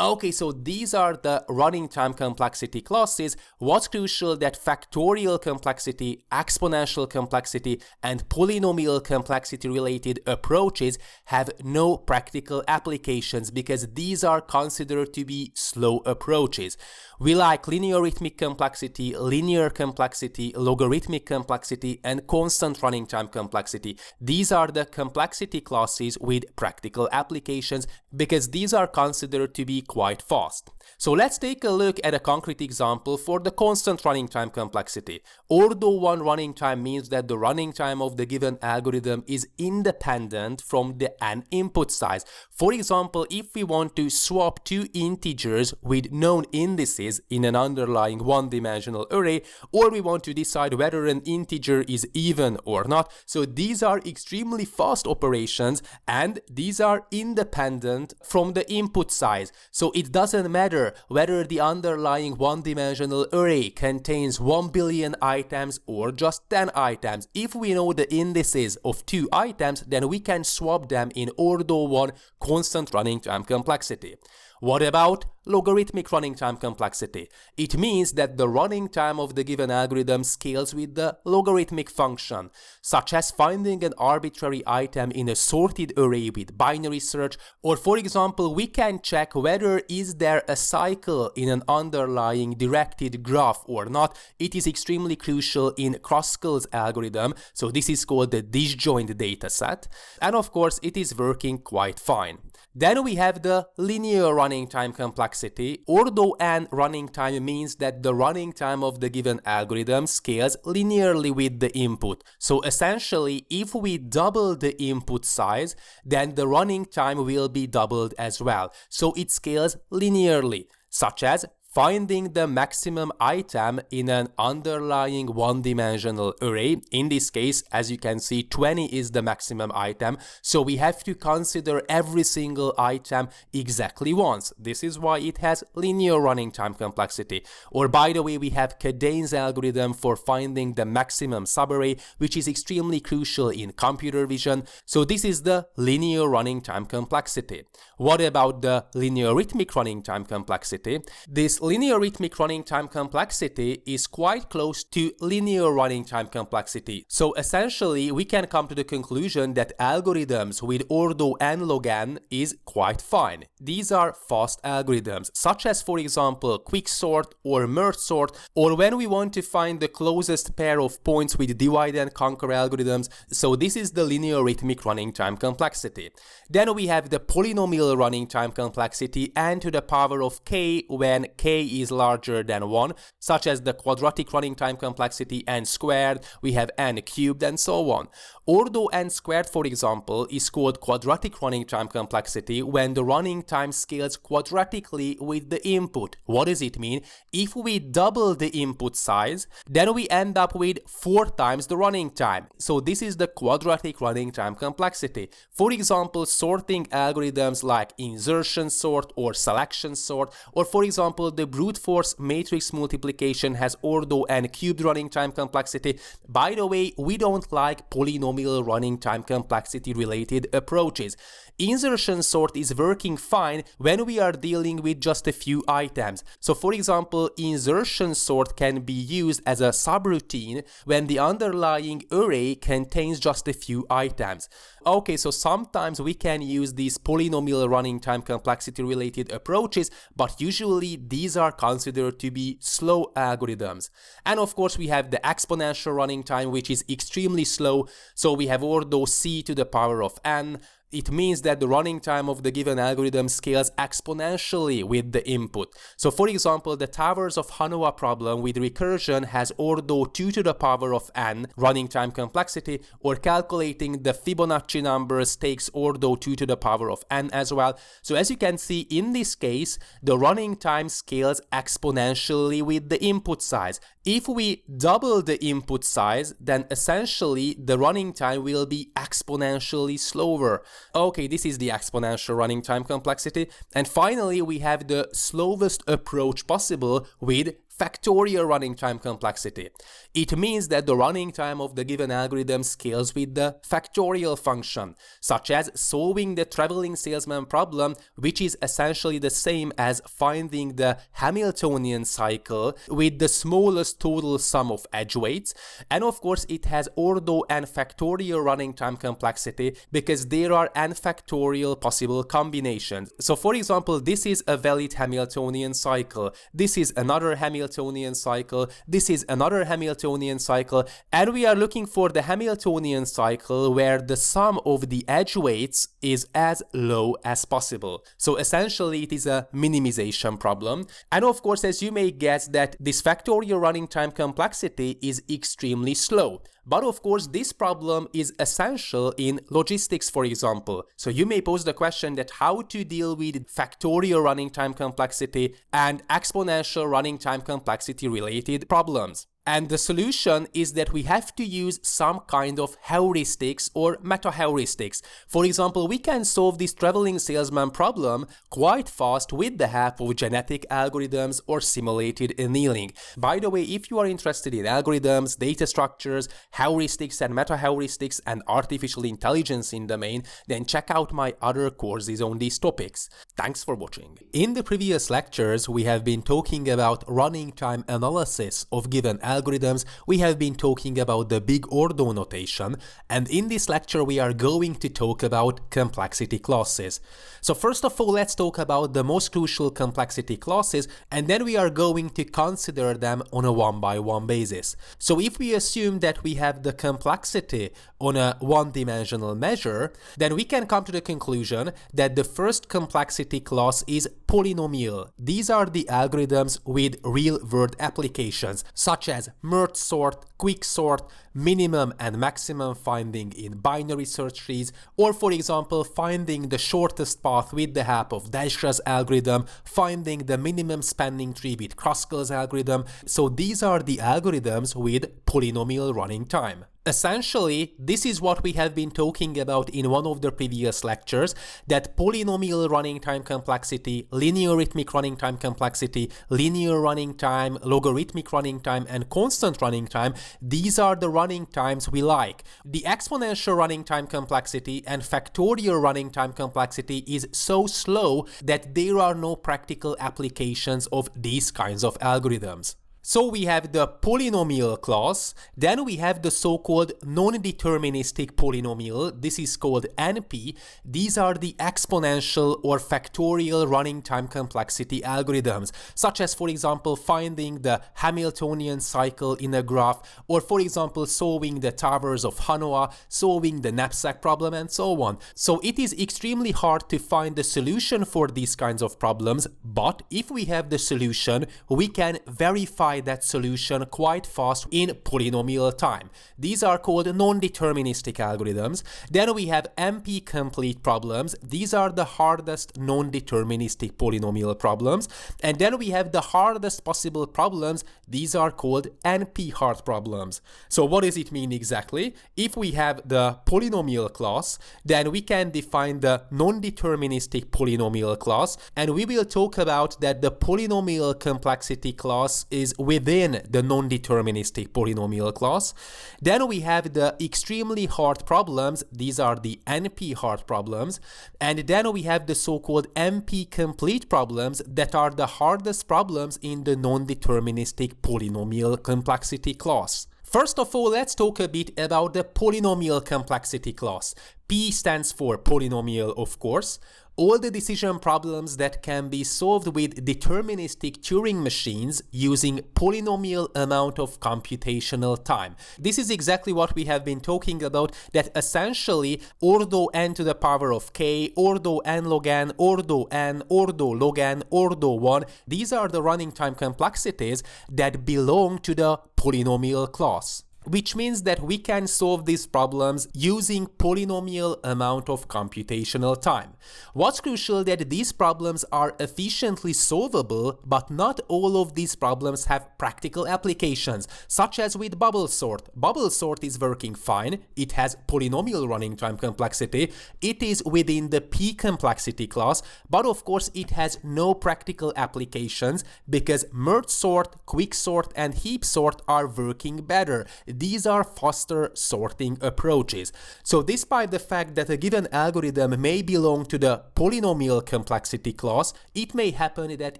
Okay, so these are the running time complexity classes. What's crucial that factorial complexity, exponential complexity, and polynomial complexity related approaches have no practical applications because these are considered to be slow approaches. We like linear arithmetic complexity, linear complexity, logarithmic complexity, and constant running time complexity. These are the complexity classes with practical applications because these are considered to be quite fast. So let's take a look at a concrete example for the constant running time complexity. Ordo 1 running time means that the running time of the given algorithm is independent from the n input size. For example, if we want to swap two integers with known indices in an underlying one-dimensional array, or we want to decide whether an integer is even or not. So these are extremely fast operations and these are independent from the input size. So So it doesn't matter whether the underlying one-dimensional array contains 1 billion items or just 10 items. If we know the indices of 2 items, then we can swap them in order 1 constant running time complexity. What about logarithmic running time complexity? It means that the running time of the given algorithm scales with the logarithmic function, such as finding an arbitrary item in a sorted array with binary search, or for example, we can check whether is there a cycle in an underlying directed graph or not. It is extremely crucial in Kruskall's algorithm, so this is called the disjoint dataset, and of course it is working quite fine. Then we have the linear running time complexity. Ordo n running time means that the running time of the given algorithm scales linearly with the input. So essentially, if we double the input size, then the running time will be doubled as well. So it scales linearly, such as finding the maximum item in an underlying one-dimensional array. In this case, as you can see, 20 is the maximum item, so we have to consider every single item exactly once. This is why it has linear running time complexity. Or by the way, we have Kadane's algorithm for finding the maximum subarray, which is extremely crucial in computer vision. So this is the linear running time complexity. What about the linear arithmetic running time complexity? This linear arithmetic running time complexity is quite close to linear running time complexity. So essentially, we can come to the conclusion that algorithms with ordo n log n is quite fine. These are fast algorithms, such as for example quicksort or merge sort, or when we want to find the closest pair of points with divide and conquer algorithms. So this is the linear arithmetic running time complexity. Then we have the polynomial running time complexity n to the power of k when k is larger than 1, such as the quadratic running time complexity n squared, we have n cubed, and so on. Ordo n squared, for example, is called quadratic running time complexity when the running time scales quadratically with the input. What does it mean? If we double the input size, then we end up with 4 times the running time. So this is the quadratic running time complexity. For example, sorting algorithms like insertion sort or selection sort, or for example, the brute force matrix multiplication has ordo n cubed running time complexity. By the way, we don't like polynomial running time complexity related approaches. Insertion sort is working fine when we are dealing with just a few items. So for example, insertion sort can be used as a subroutine when the underlying array contains just a few items. Okay, so sometimes we can use these polynomial running time complexity related approaches, but usually these are considered to be slow algorithms. And of course we have the exponential running time, which is extremely slow. So we have ordo c to the power of n. It means that the running time of the given algorithm scales exponentially with the input. So for example, the Towers of Hanoi problem with recursion has ordo 2 to the power of n running time complexity, or calculating the Fibonacci numbers takes ordo 2 to the power of n as well. So as you can see, in this case, the running time scales exponentially with the input size. If we double the input size, then essentially the running time will be exponentially slower. Okay, this is the exponential running time complexity. And finally, we have the slowest approach possible with factorial running time complexity. It means that the running time of the given algorithm scales with the factorial function, such as solving the traveling salesman problem, which is essentially the same as finding the Hamiltonian cycle with the smallest total sum of edge weights. And of course, it has ordo n factorial running time complexity because there are n factorial possible combinations. So for example, this is a valid Hamiltonian cycle. This is another Hamiltonian cycle, this is another Hamiltonian cycle, and we are looking for the Hamiltonian cycle where the sum of the edge weights is as low as possible. So essentially it is a minimization problem. And of course, as you may guess, that this factorial running time complexity is extremely slow. But of course, this problem is essential in logistics, for example. So you may pose the question that how to deal with factorial running time complexity and exponential running time complexity related problems. And the solution is that we have to use some kind of heuristics or meta-heuristics. For example, we can solve this traveling salesman problem quite fast with the help of genetic algorithms or simulated annealing. By the way, if you are interested in algorithms, data structures, heuristics and meta-heuristics and artificial intelligence in the main, then check out my other courses on these topics. Thanks for watching. In the previous lectures, we have been talking about running time analysis of given algorithms. We have been talking about the big ordo notation, and in this lecture we are going to talk about complexity classes. So first of all, let's talk about the most crucial complexity classes, and then we are going to consider them on a one-by-one basis. So if we assume that we have the complexity on a one-dimensional measure, then we can come to the conclusion that the first complexity class is polynomial. These are the algorithms with real-world applications, such as merge sort, quick sort, minimum and maximum finding in binary search trees, or for example, finding the shortest path with the help of Dijkstra's algorithm, finding the minimum spanning tree with Kruskal's algorithm. So these are the algorithms with polynomial running time. Essentially, this is what we have been talking about in one of the previous lectures, that polynomial running time complexity, linear arithmetic running time complexity, linear running time, logarithmic running time, and constant running time, these are the running times we like. The exponential running time complexity and factorial running time complexity is so slow that there are no practical applications of these kinds of algorithms. So we have the polynomial class, then we have the so-called non-deterministic polynomial, this is called NP. These are the exponential or factorial running time complexity algorithms, such as for example finding the Hamiltonian cycle in a graph, or for example solving the towers of Hanoi, solving the knapsack problem, and so on. So it is extremely hard to find the solution for these kinds of problems, but if we have the solution, we can verify that solution quite fast in polynomial time. These are called non-deterministic algorithms. Then we have NP complete problems. These are the hardest non-deterministic polynomial problems. And then we have the hardest possible problems. These are called NP hard problems. So what does it mean exactly? If we have the polynomial class, then we can define the non-deterministic polynomial class, and we will talk about that the polynomial complexity class is within the non-deterministic polynomial class. Then we have the extremely hard problems. These are the NP hard problems. And then we have the so-called NP complete problems that are the hardest problems in the non-deterministic polynomial complexity class. First of all, let's talk a bit about the polynomial complexity class. P stands for polynomial, of course. All the decision problems that can be solved with deterministic Turing machines using polynomial amount of computational time. This is exactly what we have been talking about, that essentially ordo n to the power of k, ordo n log n, ordo n, ordo log n, ordo 1, these are the running time complexities that belong to the polynomial class. Which means that we can solve these problems using polynomial amount of computational time. What's crucial that these problems are efficiently solvable, but not all of these problems have practical applications, such as with bubble sort. Bubble sort is working fine, it has polynomial running time complexity, it is within the P complexity class, but of course it has no practical applications because merge sort, quick sort, and heap sort are working better. These are faster sorting approaches. So despite the fact that a given algorithm may belong to the polynomial complexity class, it may happen that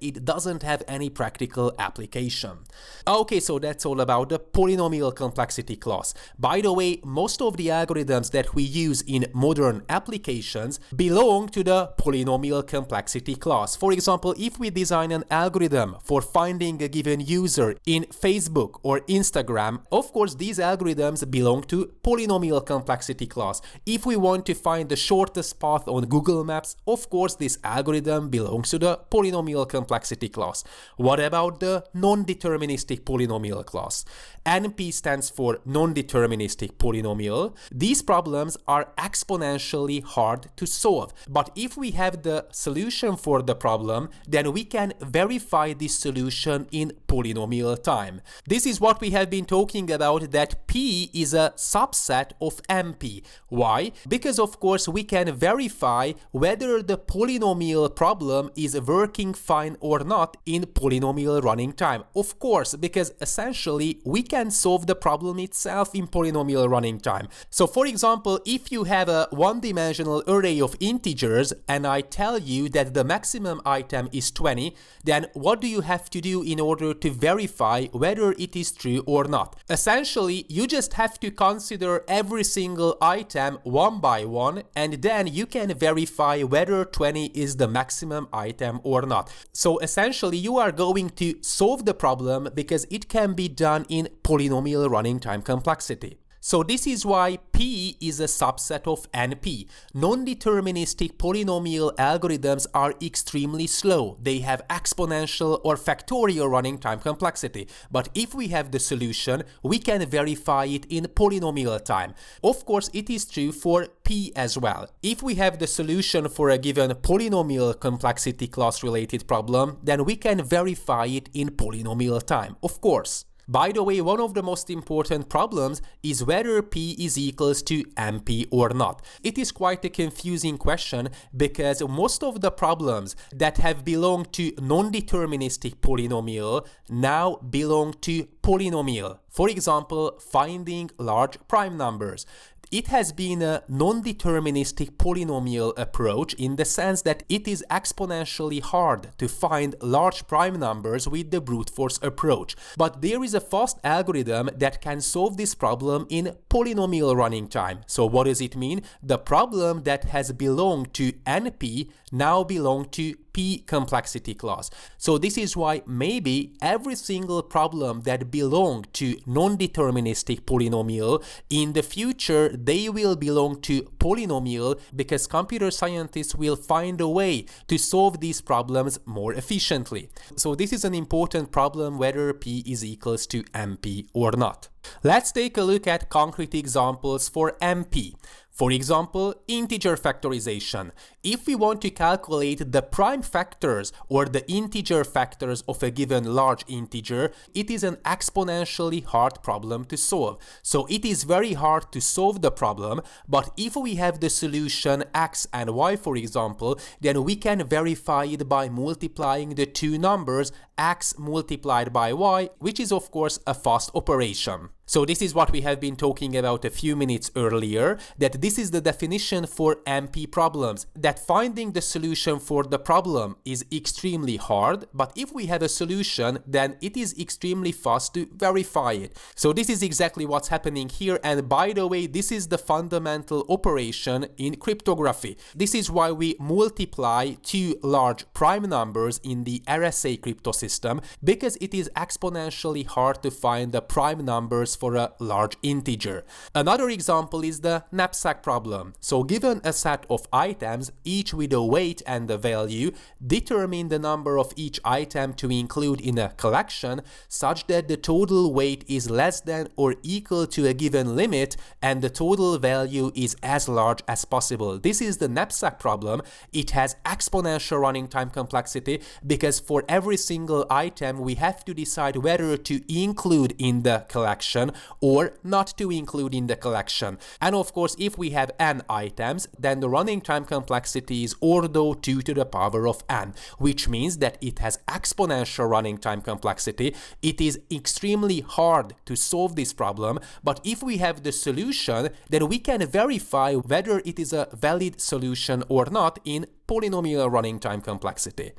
it doesn't have any practical application. Okay, so that's all about the polynomial complexity class. By the way, most of the algorithms that we use in modern applications belong to the polynomial complexity class. For example, if we design an algorithm for finding a given user in Facebook or Instagram, of course these algorithms belong to polynomial complexity class. If we want to find the shortest path on Google Maps, of course this algorithm belongs to the polynomial complexity class. What about the non-deterministic polynomial class? NP stands for non-deterministic polynomial. These problems are exponentially hard to solve, but if we have the solution for the problem, then we can verify this solution in polynomial time. This is what we have been talking about, that P is a subset of MP. Why? Because of course we can verify whether the polynomial problem is working fine or not in polynomial running time. Of course, because essentially we can solve the problem itself in polynomial running time. So for example, if you have a one-dimensional array of integers and I tell you that the maximum item is 20, then what do you have to do in order to verify whether it is true or not? Essentially, you just have to consider every single item one by one, and then you can verify whether 20 is the maximum item or not. So essentially, you are going to solve the problem because it can be done in polynomial running time complexity. So this is why P is a subset of NP. Non-deterministic polynomial algorithms are extremely slow. They have exponential or factorial running time complexity. But if we have the solution, we can verify it in polynomial time. Of course, it is true for P as well. If we have the solution for a given polynomial complexity class related problem, then we can verify it in polynomial time, of course. By the way, one of the most important problems is whether P is equals to MP or not. It is quite a confusing question because most of the problems that have belonged to non-deterministic polynomial now belong to polynomial. For example, finding large prime numbers. It has been a non-deterministic polynomial approach in the sense that it is exponentially hard to find large prime numbers with the brute force approach. But there is a fast algorithm that can solve this problem in polynomial running time. So what does it mean? The problem that has belonged to NP now belongs to P complexity class. So this is why maybe every single problem that belonged to non-deterministic polynomial, in the future they will belong to polynomial because computer scientists will find a way to solve these problems more efficiently. So this is an important problem whether P is equals to MP or not. Let's take a look at concrete examples for MP. For example, integer factorization. If we want to calculate the prime factors or the integer factors of a given large integer, it is an exponentially hard problem to solve. So it is very hard to solve the problem, but if we have the solution x and y, for example, then we can verify it by multiplying the two numbers x multiplied by y, which is of course a fast operation. So this is what we have been talking about a few minutes earlier, that this is the definition for MP problems, that finding the solution for the problem is extremely hard, but if we have a solution, then it is extremely fast to verify it. So this is exactly what's happening here, and by the way, this is the fundamental operation in cryptography. This is why we multiply two large prime numbers in the RSA crypto system, because it is exponentially hard to find the prime numbers for a large integer. Another example is the knapsack problem. So given a set of items, each with a weight and a value, determine the number of each item to include in a collection such that the total weight is less than or equal to a given limit and the total value is as large as possible. This is the knapsack problem. It has exponential running time complexity because for every single item we have to decide whether to include in the collection or not to include in the collection. And of course, if we have n items, then the running time complexity is ordo 2 to the power of n, which means that it has exponential running time complexity. It is extremely hard to solve this problem, but if we have the solution, then we can verify whether it is a valid solution or not in polynomial running time complexity.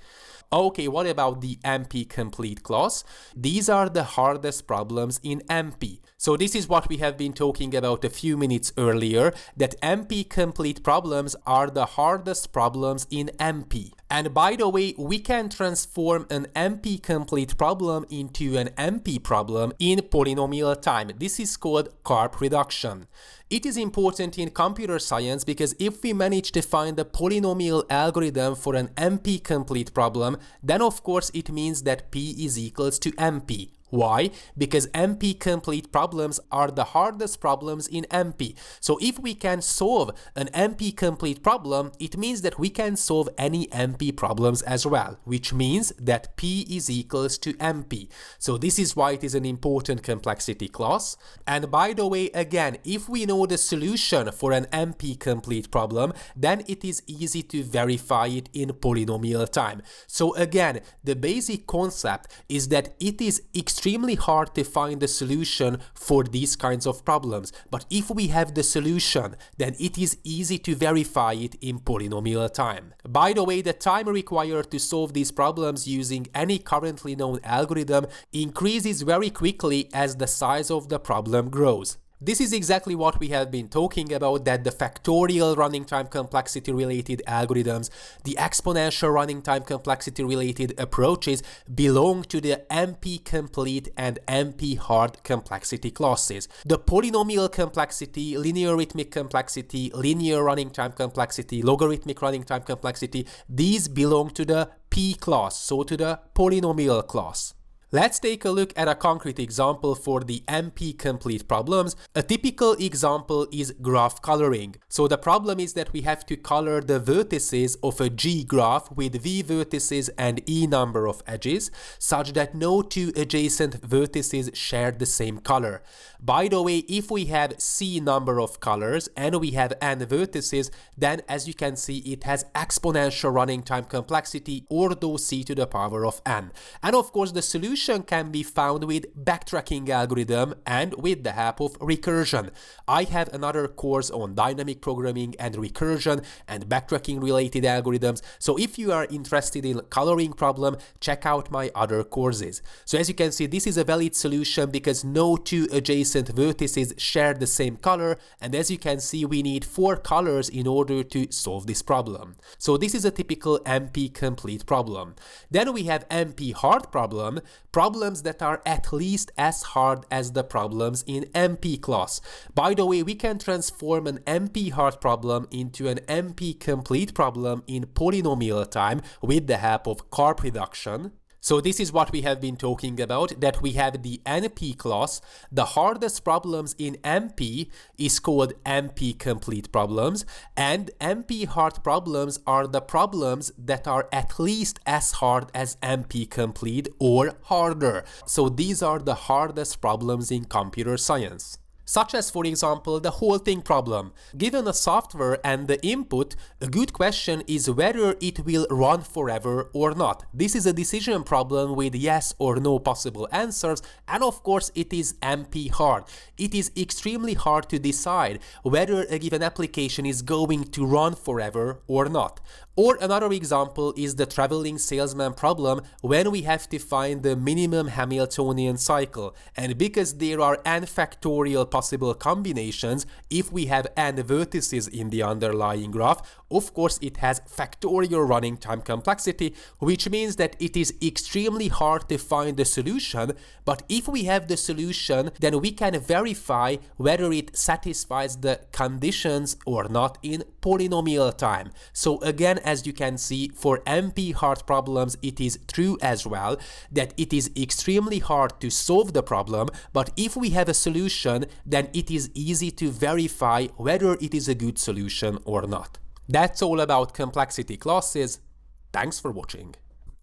Okay, what about the NP complete clause? These are the hardest problems in NP. So this is what we have been talking about a few minutes earlier, that NP complete problems are the hardest problems in NP. And by the way, we can transform an NP complete problem into an NP problem in polynomial time. This is called Karp reduction. It is important in computer science because if we manage to find a polynomial algorithm for an NP complete problem, then of course it means that P is equals to NP. Why? Because NP complete problems are the hardest problems in NP. So if we can solve an NP complete problem, it means that we can solve any NP problems as well, which means that P is equals to NP. So this is why it is an important complexity clause. And by the way, again, if we know the solution for an NP complete problem, then it is easy to verify it in polynomial time. So again, the basic concept is that it is extremely hard to find the solution for these kinds of problems, but if we have the solution, then it is easy to verify it in polynomial time. By the way, the time required to solve these problems using any currently known algorithm increases very quickly as the size of the problem grows. This is exactly what we have been talking about, that the factorial running time complexity related algorithms, the exponential running time complexity related approaches belong to the NP complete and NP hard complexity classes. The polynomial complexity, linear arithmetic complexity, linear running time complexity, logarithmic running time complexity, these belong to the P class, so to the polynomial class. Let's take a look at a concrete example for the NP complete problems. A typical example is graph coloring. So the problem is that we have to color the vertices of a G graph with V vertices and E number of edges, such that no two adjacent vertices share the same color. By the way, if we have C number of colors and we have N vertices, then as you can see, it has exponential running time complexity, ortho C to the power of N. And of course, the solution can be found with backtracking algorithm and with the help of recursion. I have another course on dynamic programming and recursion and backtracking related algorithms. So if you are interested in coloring problem, check out my other courses. So as you can see, this is a valid solution because no two adjacent vertices share the same color. And as you can see, we need 4 colors in order to solve this problem. So this is a typical NP complete problem. Then we have NP hard problem, problems that are at least as hard as the problems in NP class. By the way, we can transform an NP hard problem into an NP complete problem in polynomial time with the help of Karp reduction. So this is what we have been talking about, that we have the NP class. The hardest problems in NP is called NP complete problems, and NP hard problems are the problems that are at least as hard as NP complete or harder. So these are the hardest problems in computer science. Such as, for example, the halting problem. Given a software and the input, a good question is whether it will run forever or not. This is a decision problem with yes or no possible answers, and of course it is NP hard. It is extremely hard to decide whether a given application is going to run forever or not. Or another example is the traveling salesman problem, when we have to find the minimum Hamiltonian cycle. And because there are n factorial possible combinations, if we have n vertices in the underlying graph, of course it has factorial running time complexity, which means that it is extremely hard to find the solution. But if we have the solution, then we can verify whether it satisfies the conditions or not in polynomial time. So again, as you can see, for NP hard problems, it is true as well that it is extremely hard to solve the problem, but if we have a solution, then it is easy to verify whether it is a good solution or not. That's all about complexity classes. Thanks for watching.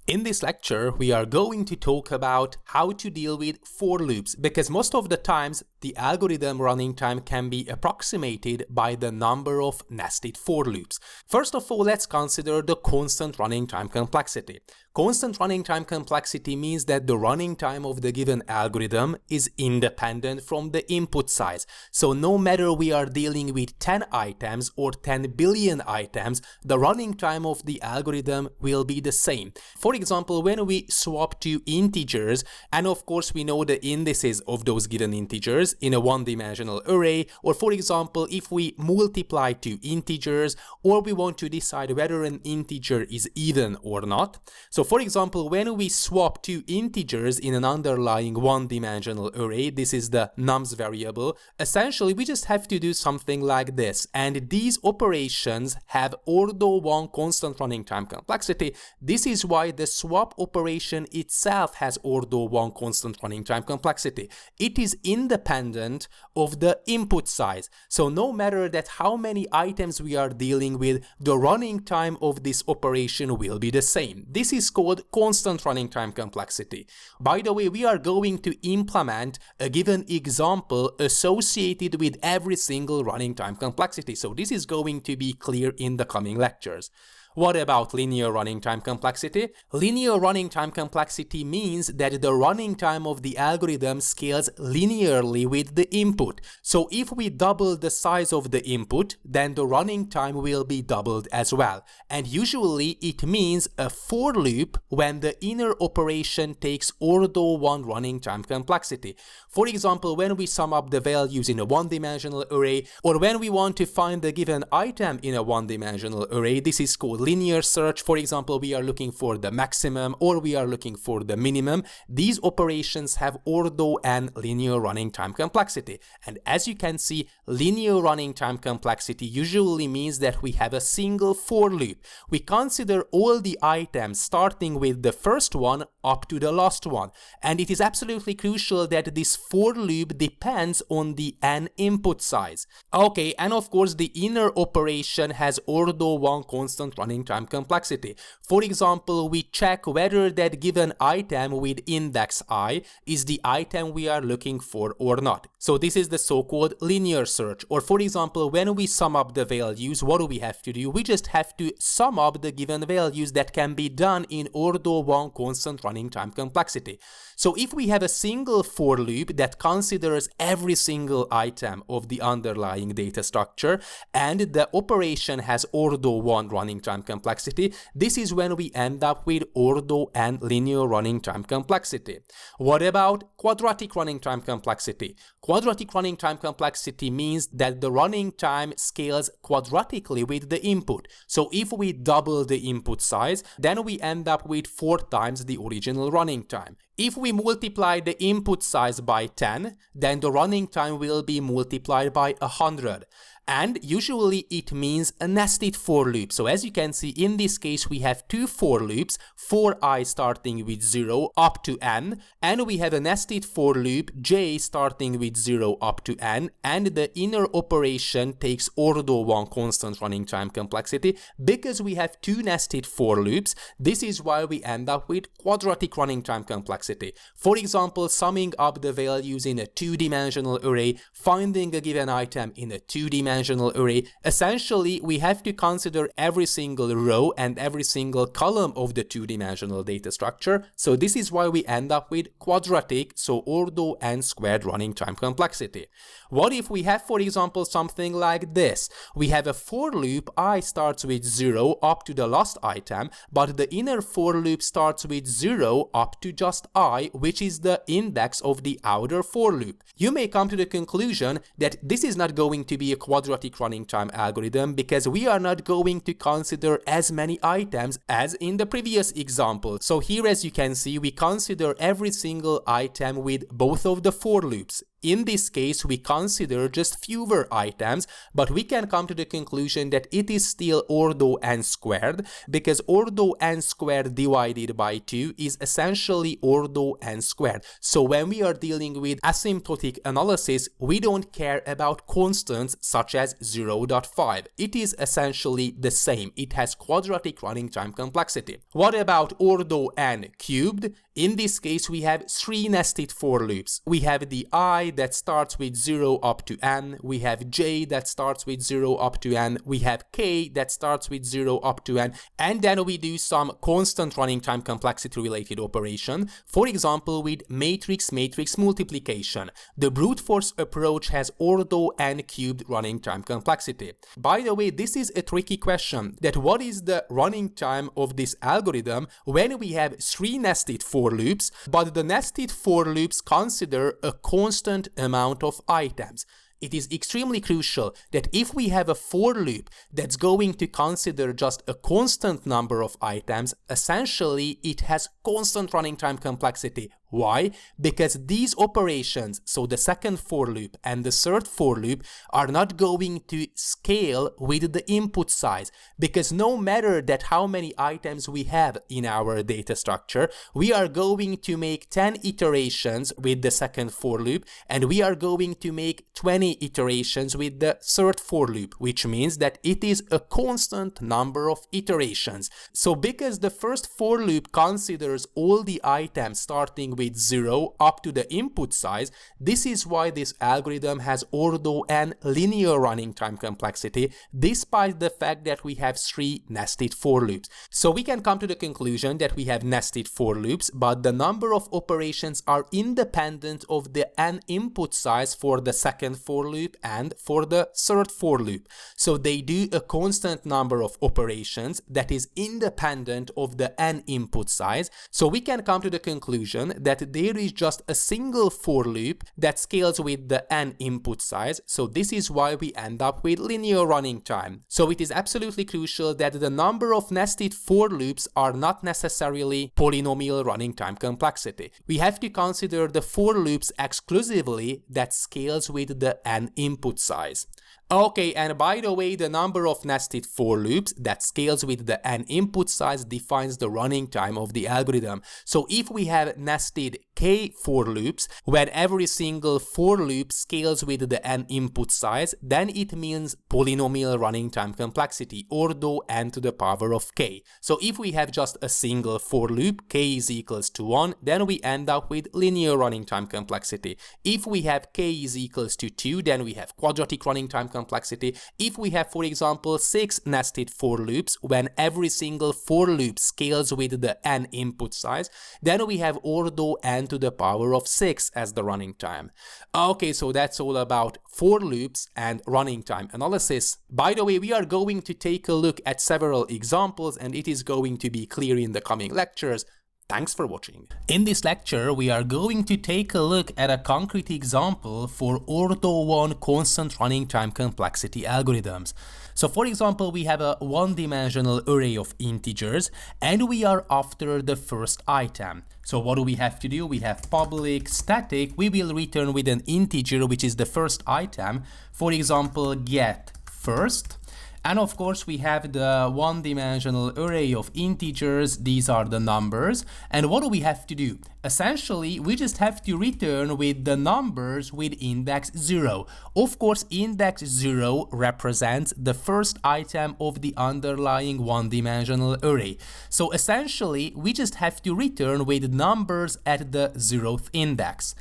In this lecture, we are going to talk about how to deal with for loops, because most of the times the algorithm running time can be approximated by the number of nested for loops. First of all, let's consider the constant running time complexity. Constant running time complexity means that the running time of the given algorithm is independent from the input size. So no matter we are dealing with 10 items or 10 billion items, the running time of the algorithm will be the same. For example, when we swap two integers, and of course we know the indices of those given integers in a one-dimensional array, or for example, if we multiply two integers, or we want to decide whether an integer is even or not. So for example, when we swap two integers in an underlying one-dimensional array, this is the nums variable, essentially we just have to do something like this, and these operations have order 1 constant running time complexity. This is why the swap operation itself has order 1 constant running time complexity. It is independent of the input size. So no matter that how many items we are dealing with, the running time of this operation will be the same. This is called constant running time complexity. By the way, we are going to implement a given example associated with every single running time complexity. So this is going to be clear in the coming lectures. What about linear running time complexity? Linear running time complexity means that the running time of the algorithm scales linearly with the input. So if we double the size of the input, then the running time will be doubled as well. And usually it means a for loop when the inner operation takes order 1 running time complexity. For example, when we sum up the values in a one-dimensional array, or when we want to find the given item in a one-dimensional array, this is called linear search. For example, we are looking for the maximum or we are looking for the minimum. These operations have order and linear running time complexity. And as you can see, linear running time complexity usually means that we have a single for loop. We consider all the items starting with the first one up to the last one. And it is absolutely crucial that this for loop depends on the n input size. Okay, and of course the inner operation has order 1 constant running time complexity. For example, we check whether that given item with index I is the item we are looking for or not. So this is the so-called linear search. Or for example, when we sum up the values, what do we have to do? We just have to sum up the given values. That can be done in order 1 constant running time complexity. So if we have a single for loop that considers every single item of the underlying data structure and the operation has order 1 running time complexity, this is when we end up with order and linear running time complexity. What about quadratic running time complexity? Quadratic running time complexity means that the running time scales quadratically with the input. So if we double the input size, then we end up with 4 times the original running time. If we multiply the input size by 10, then the running time will be multiplied by 100. And usually it means a nested for loop. So as you can see, in this case, we have 2 for loops, for I starting with 0 up to n, and we have a nested for loop, j starting with 0 up to n, and the inner operation takes order 1 constant running time complexity. Because we have 2 nested for loops, this is why we end up with quadratic running time complexity. For example, summing up the values in a 2-dimensional array, finding a given item in a 2-dimensional array, essentially we have to consider every single row and every single column of the 2-dimensional data structure. So this is why we end up with quadratic, so order n squared running time complexity. What if we have, for example, something like this? We have a for loop, I starts with 0 up to the last item, but the inner for loop starts with 0 up to just I, which is the index of the outer for loop. You may come to the conclusion that this is not going to be a quadratic running time algorithm because we are not going to consider as many items as in the previous example. So here, as you can see, we consider every single item with both of the for loops. In this case, we consider just fewer items, but we can come to the conclusion that it is still ordo n squared, because ordo n squared divided by 2 is essentially ordo n squared. So when we are dealing with asymptotic analysis, we don't care about constants such as 0.5. It is essentially the same. It has quadratic running time complexity. What about ordo n cubed? In this case, we have 3 nested for loops. We have the I that starts with 0 up to n, we have j that starts with 0 up to n, we have k that starts with 0 up to n, and then we do some constant running time complexity related operation, for example with matrix-matrix multiplication. The brute force approach has ordo n cubed running time complexity. By the way, this is a tricky question, that what is the running time of this algorithm when we have 3 nested for loops, but the nested for loops consider a constant amount of items. It is extremely crucial that if we have a for loop that's going to consider just a constant number of items, essentially it has constant running time complexity. Why? Because these operations, so the second for loop and the third for loop, are not going to scale with the input size, because no matter that how many items we have in our data structure, we are going to make 10 iterations with the second for loop, and we are going to make 20 iterations with the third for loop, which means that it is a constant number of iterations. So because the first for loop considers all the items starting with 0 up to the input size, this is why this algorithm has ordo n linear running time complexity, despite the fact that we have 3 nested for loops. So we can come to the conclusion that we have nested for loops, but the number of operations are independent of the n input size for the second for loop and for the third for loop. So they do a constant number of operations that is independent of the n input size. So we can come to the conclusion that there is just a single for loop that scales with the n input size. So this is why we end up with linear running time. So it is absolutely crucial that the number of nested for loops are not necessarily polynomial running time complexity. We have to consider the for loops exclusively that scales with the n input size. Okay, and by the way, the number of nested for loops that scales with the n input size defines the running time of the algorithm. So if we have nested k for loops, when every single for loop scales with the n input size, then it means polynomial running time complexity, ordo n to the power of k. So if we have just a single for loop, k is equals to 1, then we end up with linear running time complexity. If we have k is equals to 2, then we have quadratic running time complexity. If we have, for example, 6 nested for loops, when every single for loop scales with the n input size, then we have ordo n to the power of 6 as the running time. Okay, so that's all about for loops and running time analysis. By the way, we are going to take a look at several examples, and it is going to be clear in the coming lectures. Thanks for watching. In this lecture, we are going to take a look at a concrete example for ordo 1 constant running time complexity algorithms. So for example, we have a one-dimensional array of integers and we are after the first item. So what do we have to do? We have public static. We will return with an integer, which is the first item. For example, get first. And of course, we have the one-dimensional array of integers. These are the numbers. And what do we have to do? Essentially, we just have to return with the numbers with index 0. Of course, index 0 represents the first item of the underlying one-dimensional array. So essentially, we just have to return with numbers at the 0th index.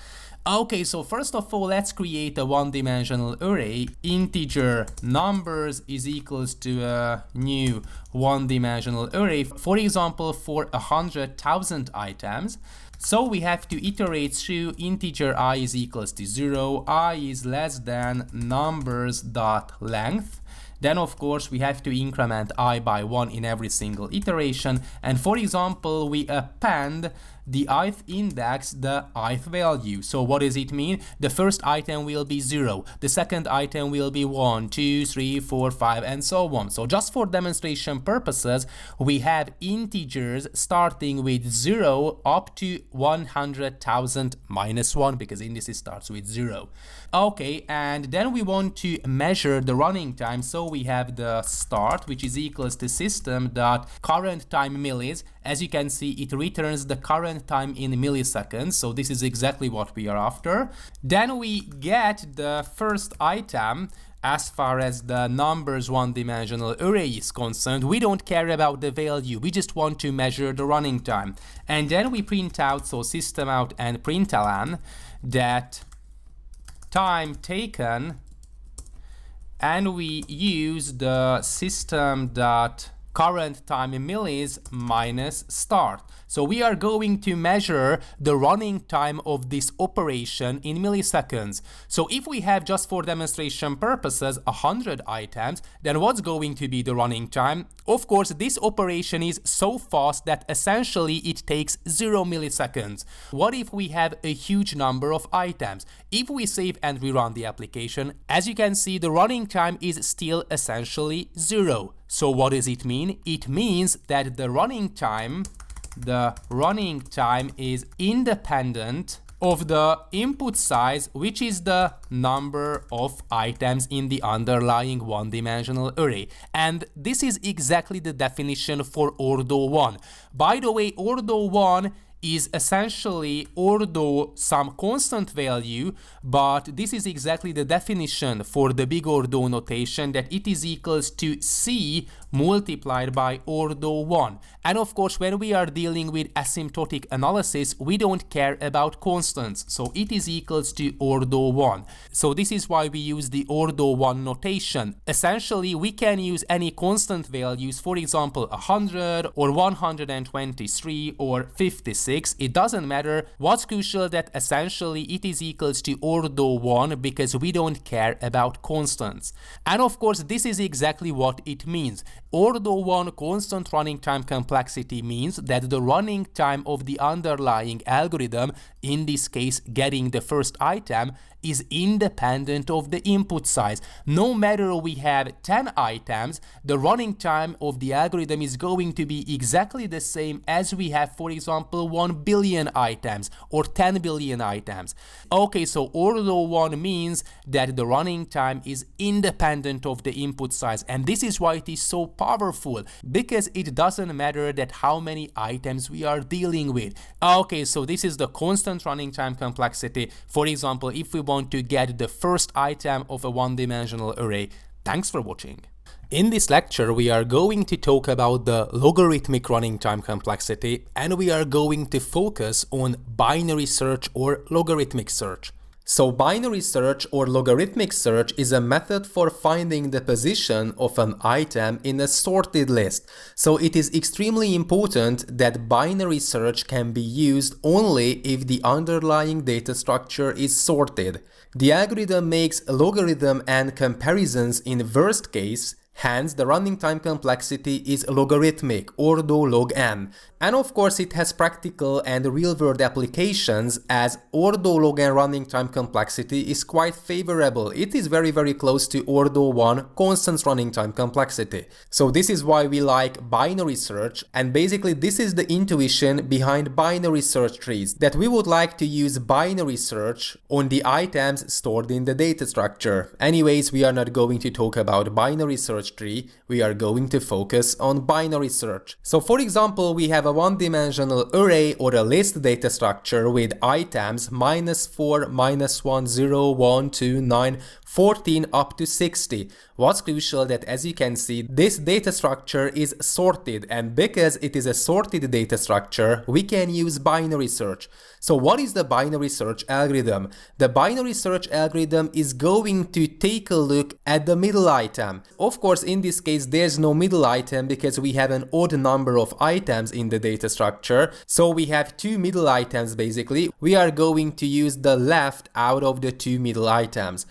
Okay, so first of all, let's create a one-dimensional array. Integer numbers is equals to a new one-dimensional array, for example, for 100,000 items. So we have to iterate through integer I is equals to 0, I is less than numbers dot length. Then of course we have to increment I by 1 in every single iteration, and for example we append the ith index, the ith value. So what does it mean? The first item will be 0, the second item will be 1, 2, 3, 4, 5, and so on. So just for demonstration purposes, we have integers starting with 0 up to 100,000 minus 1, because indices starts with 0. Okay, and then we want to measure the running time. So we have the start, which is equals to system.current time millis. As you can see, it returns the current time in milliseconds, so this is exactly what we are after. Then we get the first item. As far as the numbers one-dimensional array is concerned, we don't care about the value, we just want to measure the running time. And then we print out, so system out and println, that time taken, and we use the system.current time millis minus start. So we are going to measure the running time of this operation in milliseconds. So if we have, just for demonstration purposes, 100 items, then what's going to be the running time? Of course, this operation is so fast that essentially it takes 0 milliseconds. What if we have a huge number of items? If we save and rerun the application, as you can see, the running time is still essentially 0. So what does it mean? It means that the running time is independent of the input size, which is the number of items in the underlying one-dimensional array. And this is exactly the definition for Ordo 1. By the way, Ordo 1 is essentially Ordo some constant value, but this is exactly the definition for the big Ordo notation, that it is equals to C multiplied by Ordo 1. And of course, when we are dealing with asymptotic analysis, we don't care about constants, so it is equals to Ordo 1. So this is why we use the Ordo 1 notation. Essentially, we can use any constant values, for example 100 or 123 or 56. It doesn't matter. What's crucial that essentially it is equals to Ordo 1, because we don't care about constants. And of course, this is exactly what it means. Ordo 1 constant running time complexity means that the running time of the underlying algorithm, in this case getting the first item, is independent of the input size. No matter we have 10 items, the running time of the algorithm is going to be exactly the same as we have, for example, 1 billion items or 10 billion items. Okay, so Ordo 1 means that the running time is independent of the input size, and this is why it is so powerful, because it doesn't matter that how many items we are dealing with. Okay, so this is the constant running time complexity. For example, if we want to get the first item of a one-dimensional array. Thanks for watching. In this lecture, we are going to talk about the logarithmic running time complexity, and we are going to focus on binary search or logarithmic search. So binary search or logarithmic search is a method for finding the position of an item in a sorted list. So it is extremely important that binary search can be used only if the underlying data structure is sorted. The algorithm makes logarithm and comparisons in worst case. Hence, the running time complexity is logarithmic, Ordo log n. And of course, it has practical and real-world applications, as Ordo log n running time complexity is quite favorable. It is very close to Ordo 1 constant running time complexity. So this is why we like binary search, and basically this is the intuition behind binary search trees, that we would like to use binary search on the items stored in the data structure. Anyways, we are not going to talk about binary search tree, we are going to focus on binary search. So for example, we have a one-dimensional array or a list data structure with items -4, -1, 0, 1, 2, 9, 14 up to 60. What's crucial that, as you can see, this data structure is sorted, and because it is a sorted data structure, we can use binary search. So what is the binary search algorithm? The binary search algorithm is going to take a look at the middle item. Of course, in this case, there's no middle item because we have an odd number of items in the data structure. So we have two middle items basically. We are going to use the left out of the two middle items.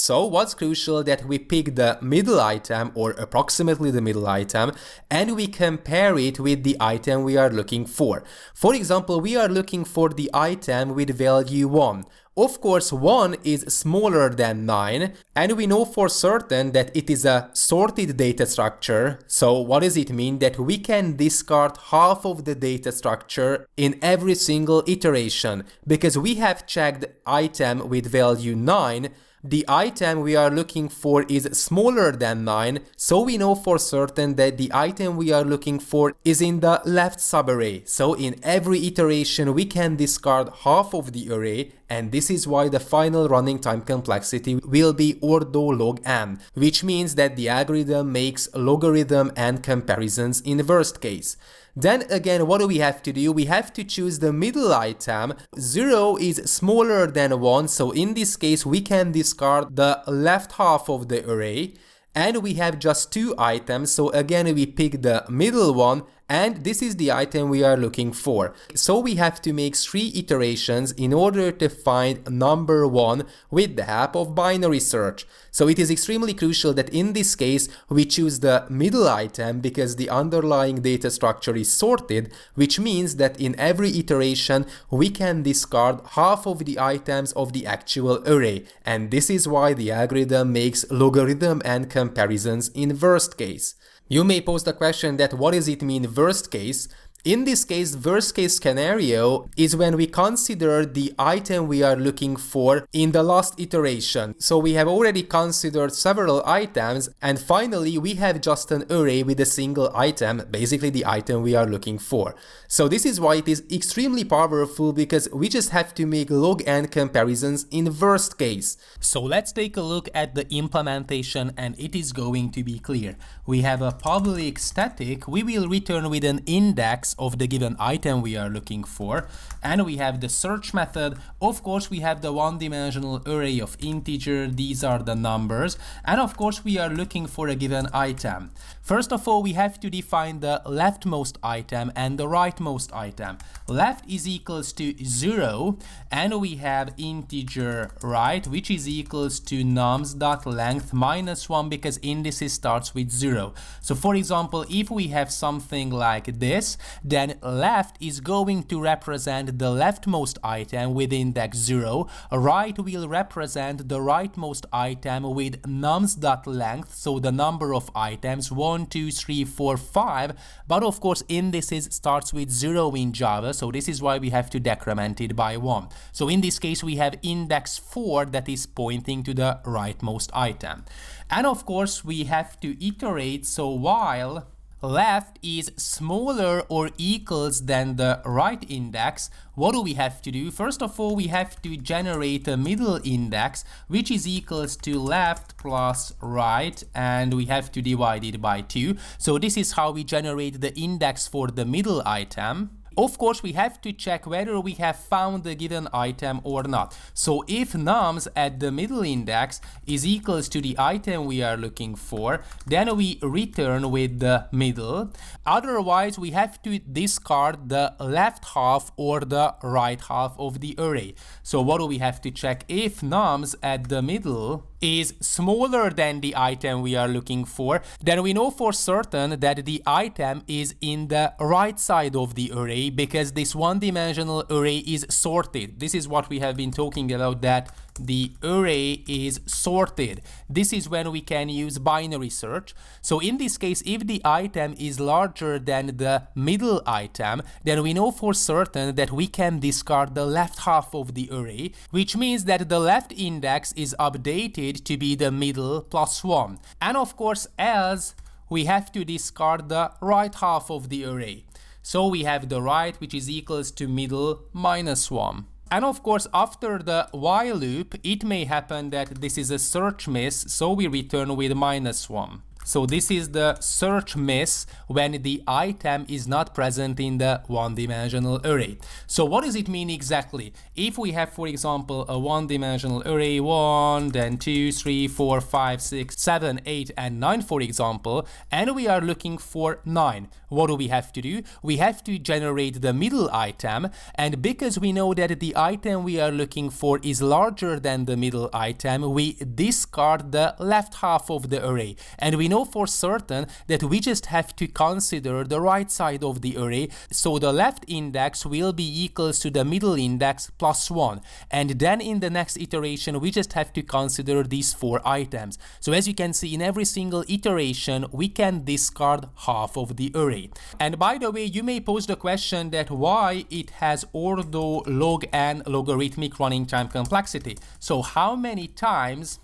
So what's crucial that we pick the middle item or approximately the middle item and we compare it with the item we are looking for. For example, we are looking for the item with value 1. Of course, 1 is smaller than 9 and we know for certain that it is a sorted data structure. So what does it mean? That we can discard half of the data structure in every single iteration because we have checked item with value 9. The item we are looking for is smaller than 9, so we know for certain that the item we are looking for is in the left subarray. So in every iteration we can discard half of the array, and this is why the final running time complexity will be ordo log n, which means that the algorithm makes logarithm and comparisons in the worst case. Then again, what do we have to do? We have to choose the middle item. 0 is smaller than 1, so in this case we can discard the left half of the array. And we have just 2 items, so again we pick the middle one, and this is the item we are looking for. So we have to make 3 iterations in order to find number 1 with the help of binary search. So it is extremely crucial that in this case we choose the middle item because the underlying data structure is sorted, which means that in every iteration we can discard half of the items of the actual array, and this is why the algorithm makes logarithm and comparisons in worst case. You may pose the question that what does it mean worst case? In this case, worst case scenario is when we consider the item we are looking for in the last iteration. So we have already considered several items and finally we have just an array with a single item, basically the item we are looking for. So this is why it is extremely powerful because we just have to make log n comparisons in worst case. So let's take a look at the implementation and it is going to be clear. We have a public static, we will return with an index of the given item we are looking for, and we have the search method. Of course we have the one-dimensional array of integer, these are the numbers, and of course we are looking for a given item. First of all, we have to define the leftmost item and the rightmost item. Left is equals to 0 and we have integer right, which is equals to nums.length minus 1 because indices starts with 0. So for example, if we have something like this, then left is going to represent the leftmost item with index 0, right will represent the rightmost item with nums.length, so the number of items 1, 2, 3, 4, 5, but of course indices starts with 0 in Java, so this is why we have to decrement it by 1. So in this case we have index 4 that is pointing to the rightmost item. And of course we have to iterate, so while left is smaller or equals than the right index, what do we have to do? First of all, we have to generate a middle index, which is equals to left plus right, and we have to divide it by 2. So this is how we generate the index for the middle item. Of course, we have to check whether we have found the given item or not. So if nums at the middle index is equals to the item we are looking for, then we return with the middle. Otherwise, we have to discard the left half or the right half of the array. So what do we have to check? If nums at the middle is smaller than the item we are looking for, then we know for certain that the item is in the right side of the array because this one-dimensional array is sorted. This is what we have been talking about, that the array is sorted. This is when we can use binary search. So in this case, if the item is larger than the middle item, then we know for certain that we can discard the left half of the array, which means that the left index is updated to be the middle plus 1. And of course, else we have to discard the right half of the array. So we have the right, which is equals to middle minus 1. And of course, after the while loop, it may happen that this is a search miss, so we return with minus 1. So this is the search miss when the item is not present in the one-dimensional array. So what does it mean exactly? If we have, for example, a one-dimensional array 1, then 2, 3, 4, 5, 6, 7, 8, and 9, for example, and we are looking for 9, what do we have to do? We have to generate the middle item, and because we know that the item we are looking for is larger than the middle item, we discard the left half of the array. And we know for certain that we just have to consider the right side of the array, so the left index will be equals to the middle index plus 1. And then in the next iteration, we just have to consider these 4 items. So as you can see, in every single iteration, we can discard half of the array. And by the way, you may pose the question that why it has ordo, log n logarithmic running time complexity. So how many times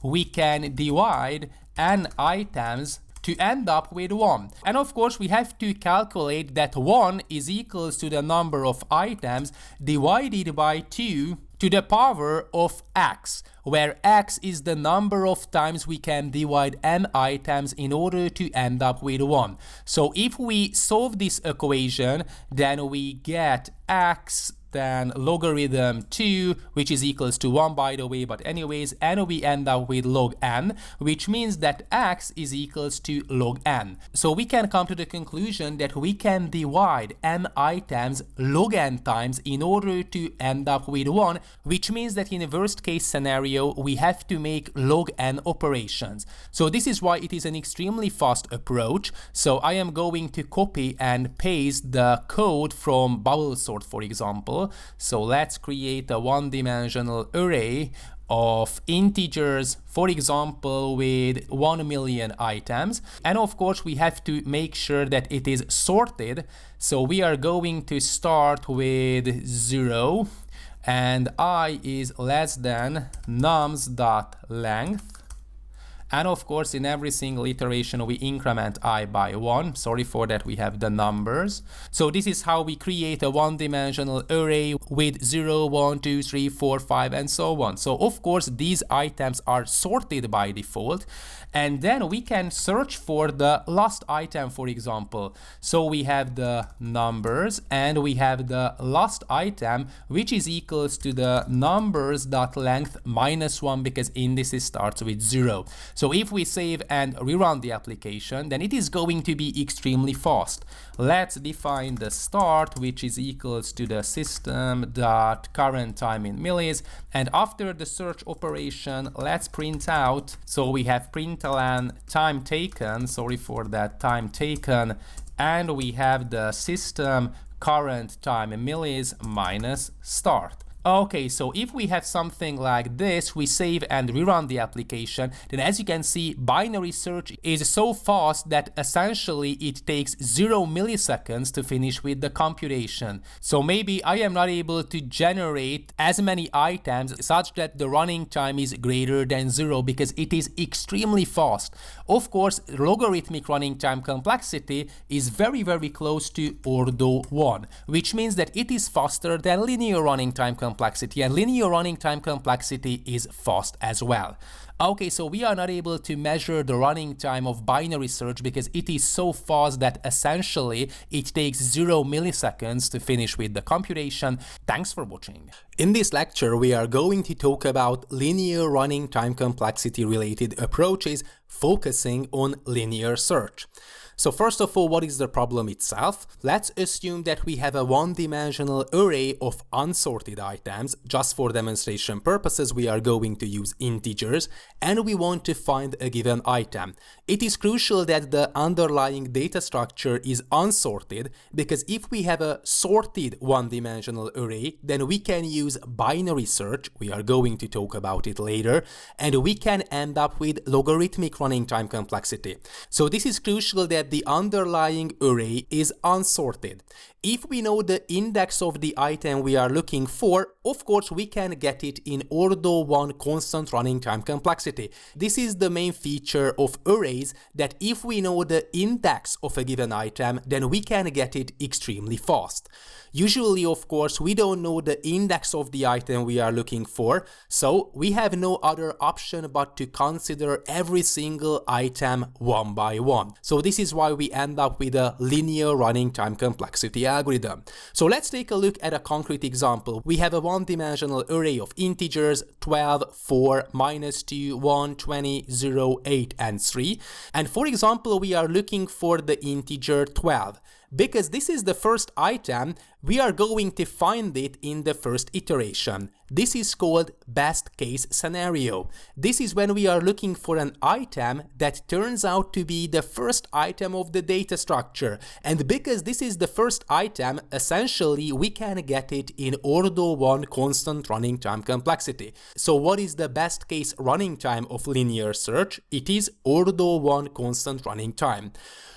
we can divide n items to end up with 1. And of course, we have to calculate that 1 is equals to the number of items divided by 2 to the power of x, where x is the number of times we can divide n items in order to end up with 1. So if we solve this equation, then we get x then logarithm 2, which is equals to 1 by the way, but anyways, and we end up with log n, which means that x is equals to log n. So we can come to the conclusion that we can divide n items log n times in order to end up with 1, which means that in a worst case scenario, we have to make log n operations. So this is why it is an extremely fast approach. So I am going to copy and paste the code from bubble sort, for example. So let's create a one-dimensional array of integers, for example, with 1 million items. And of course, we have to make sure that it is sorted. So we are going to start with 0 and I is less than nums.length. And of course, in every single iteration, we increment I by 1. Sorry for that, we have the numbers. So this is how we create a one-dimensional array with 0, 1, 2, 3, 4, 5, and so on. So of course, these items are sorted by default. And then we can search for the last item, for example. So we have the numbers and we have the last item, which is equals to the numbers.length minus 1, because indices starts with 0. So if we save and rerun the application, then it is going to be extremely fast. Let's define the start, which is equals to the system.current time in millis. And after the search operation, let's print out. So we have println time taken, sorry for that, time taken, and we have the system current time in millis minus start. Okay, so if we have something like this, we save and rerun the application, then as you can see, binary search is so fast that essentially it takes 0 milliseconds to finish with the computation. So maybe I am not able to generate as many items such that the running time is greater than 0, because it is extremely fast. Of course, logarithmic running time complexity is very, very close to ordo 1, which means that it is faster than linear running time complexity, and linear running time complexity is fast as well. Okay, so we are not able to measure the running time of binary search because it is so fast that essentially it takes 0 milliseconds to finish with the computation. Thanks for watching. In this lecture, we are going to talk about linear running time complexity related approaches focusing on linear search. So first of all, what is the problem itself? Let's assume that we have a one-dimensional array of unsorted items. Just for demonstration purposes, we are going to use integers, and we want to find a given item. It is crucial that the underlying data structure is unsorted, because if we have a sorted one-dimensional array, then we can use binary search, we are going to talk about it later, and we can end up with logarithmic running time complexity. So this is crucial that that the underlying array is unsorted. If we know the index of the item we are looking for, of course we can get it in order 1 constant running time complexity. This is the main feature of arrays, that if we know the index of a given item, then we can get it extremely fast. Usually, of course, we don't know the index of the item we are looking for, so we have no other option but to consider every single item one by one. So this is why we end up with a linear running time complexity algorithm. So let's take a look at a concrete example. We have a one-dimensional array of integers 12, 4, -2, 1, 20, 0, 8, and 3. And for example, we are looking for the integer 12. Because this is the first item, we are going to find it in the first iteration. This is called best case scenario. This is when we are looking for an item that turns out to be the first item of the data structure. And because this is the first item, essentially we can get it in order 1 constant running time complexity. So what is the best case running time of linear search? It is order 1 constant running time.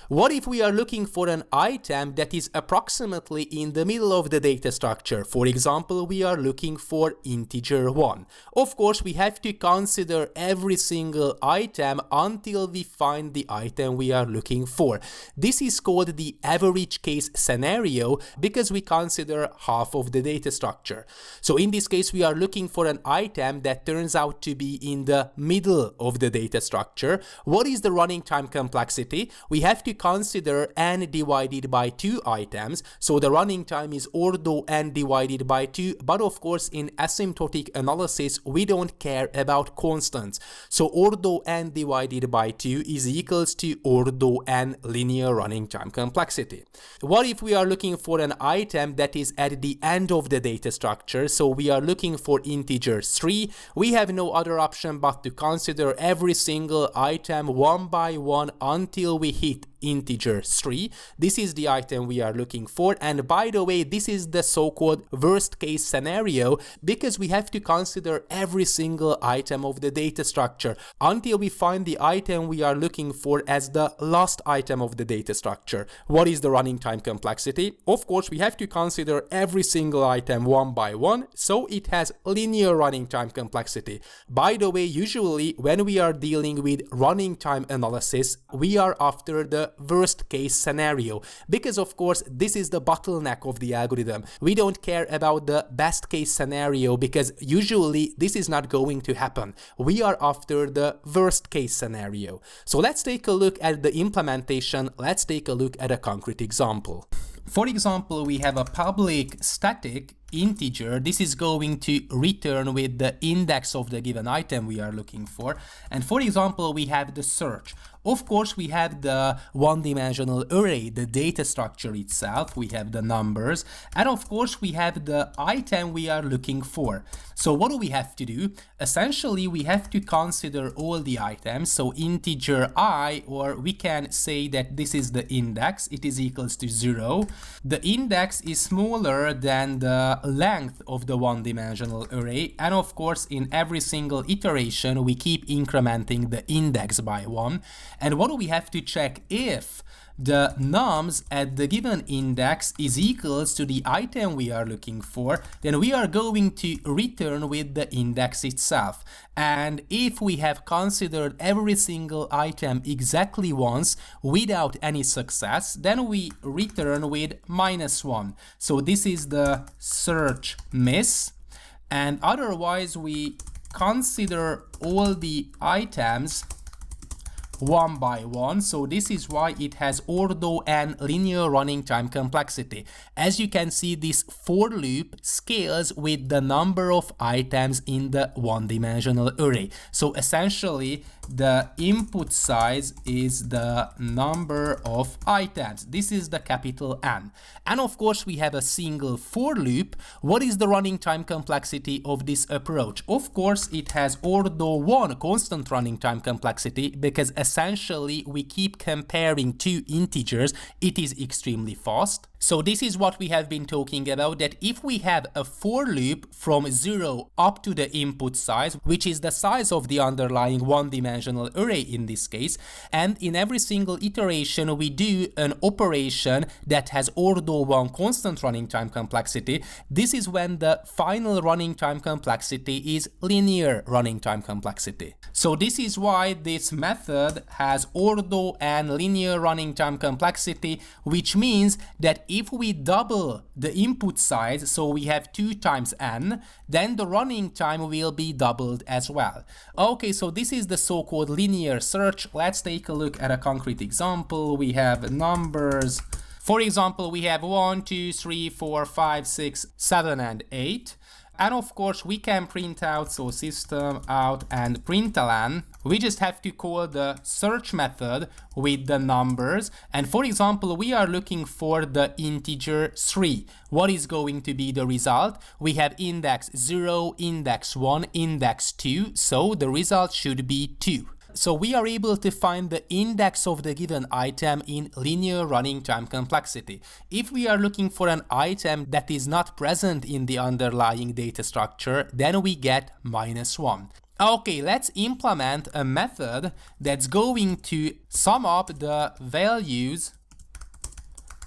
What if we are looking for an item that is approximately in the middle of the data structure? For example, we are looking for integer 1. Of course, we have to consider every single item until we find the item we are looking for. This is called the average case scenario because we consider half of the data structure. So in this case, we are looking for an item that turns out to be in the middle of the data structure. What is the running time complexity? We have to consider n divided by 2 items, so the running time is order n divided by 2, but of course in asymptotic analysis we don't care about constants, so order n divided by 2 is equals to order n linear running time complexity. What if we are looking for an item that is at the end of the data structure, so we are looking for integer 3, we have no other option but to consider every single item one by one until we hit integer 3. This is the item we are looking for, and by the way, this is the so-called worst case scenario because we have to consider every single item of the data structure until we find the item we are looking for as the last item of the data structure. What is the running time complexity? Of course, we have to consider every single item one by one, so it has linear running time complexity. By the way, usually when we are dealing with running time analysis, we are after the worst case scenario because of course this is the bottleneck of the algorithm. We don't care about the best case scenario because usually this is not going to happen. We are after the worst case scenario. So let's take a look at the implementation. Let's take a look at a concrete example. For example, we have a public static integer. This is going to return with the index of the given item we are looking for. And for example, we have the search. Of course, we have the one-dimensional array, the data structure itself, we have the numbers, and of course we have the item we are looking for. So what do we have to do? Essentially, we have to consider all the items, so integer I, or we can say that this is the index, it is equals to 0. The index is smaller than the length of the one-dimensional array, and of course in every single iteration we keep incrementing the index by 1. And what do we have to check? If the nums at the given index is equals to the item we are looking for, then we are going to return with the index itself. And if we have considered every single item exactly once without any success, then we return with -1. So this is the search miss, and otherwise we consider all the items one by one, so this is why it has order n linear running time complexity. As you can see, this for loop scales with the number of items in the one-dimensional array. So essentially the input size is the number of items. This is the capital N. And of course we have a single for loop. What is the running time complexity of this approach? Of course it has order 1 constant running time complexity because essentially we keep comparing two integers. It is extremely fast. So this is what we have been talking about, that if we have a for loop from 0 up to the input size, which is the size of the underlying one-dimensional array in this case, and in every single iteration we do an operation that has order 1 constant running time complexity, this is when the final running time complexity is linear running time complexity. So this is why this method has order and linear running time complexity, which means that if we double the input size, so we have 2 times n, then the running time will be doubled as well. Okay, so this is the so-called linear search. Let's take a look at a concrete example. We have numbers. For example, we have 1, 2, 3, 4, 5, 6, 7, and 8. And of course we can print out, so system out and println. We just have to call the search method with the numbers. And for example, we are looking for the integer 3. What is going to be the result? We have index 0, index 1, index 2. So the result should be 2. So we are able to find the index of the given item in linear running time complexity. If we are looking for an item that is not present in the underlying data structure, then we get -1. Okay, let's implement a method that's going to sum up the values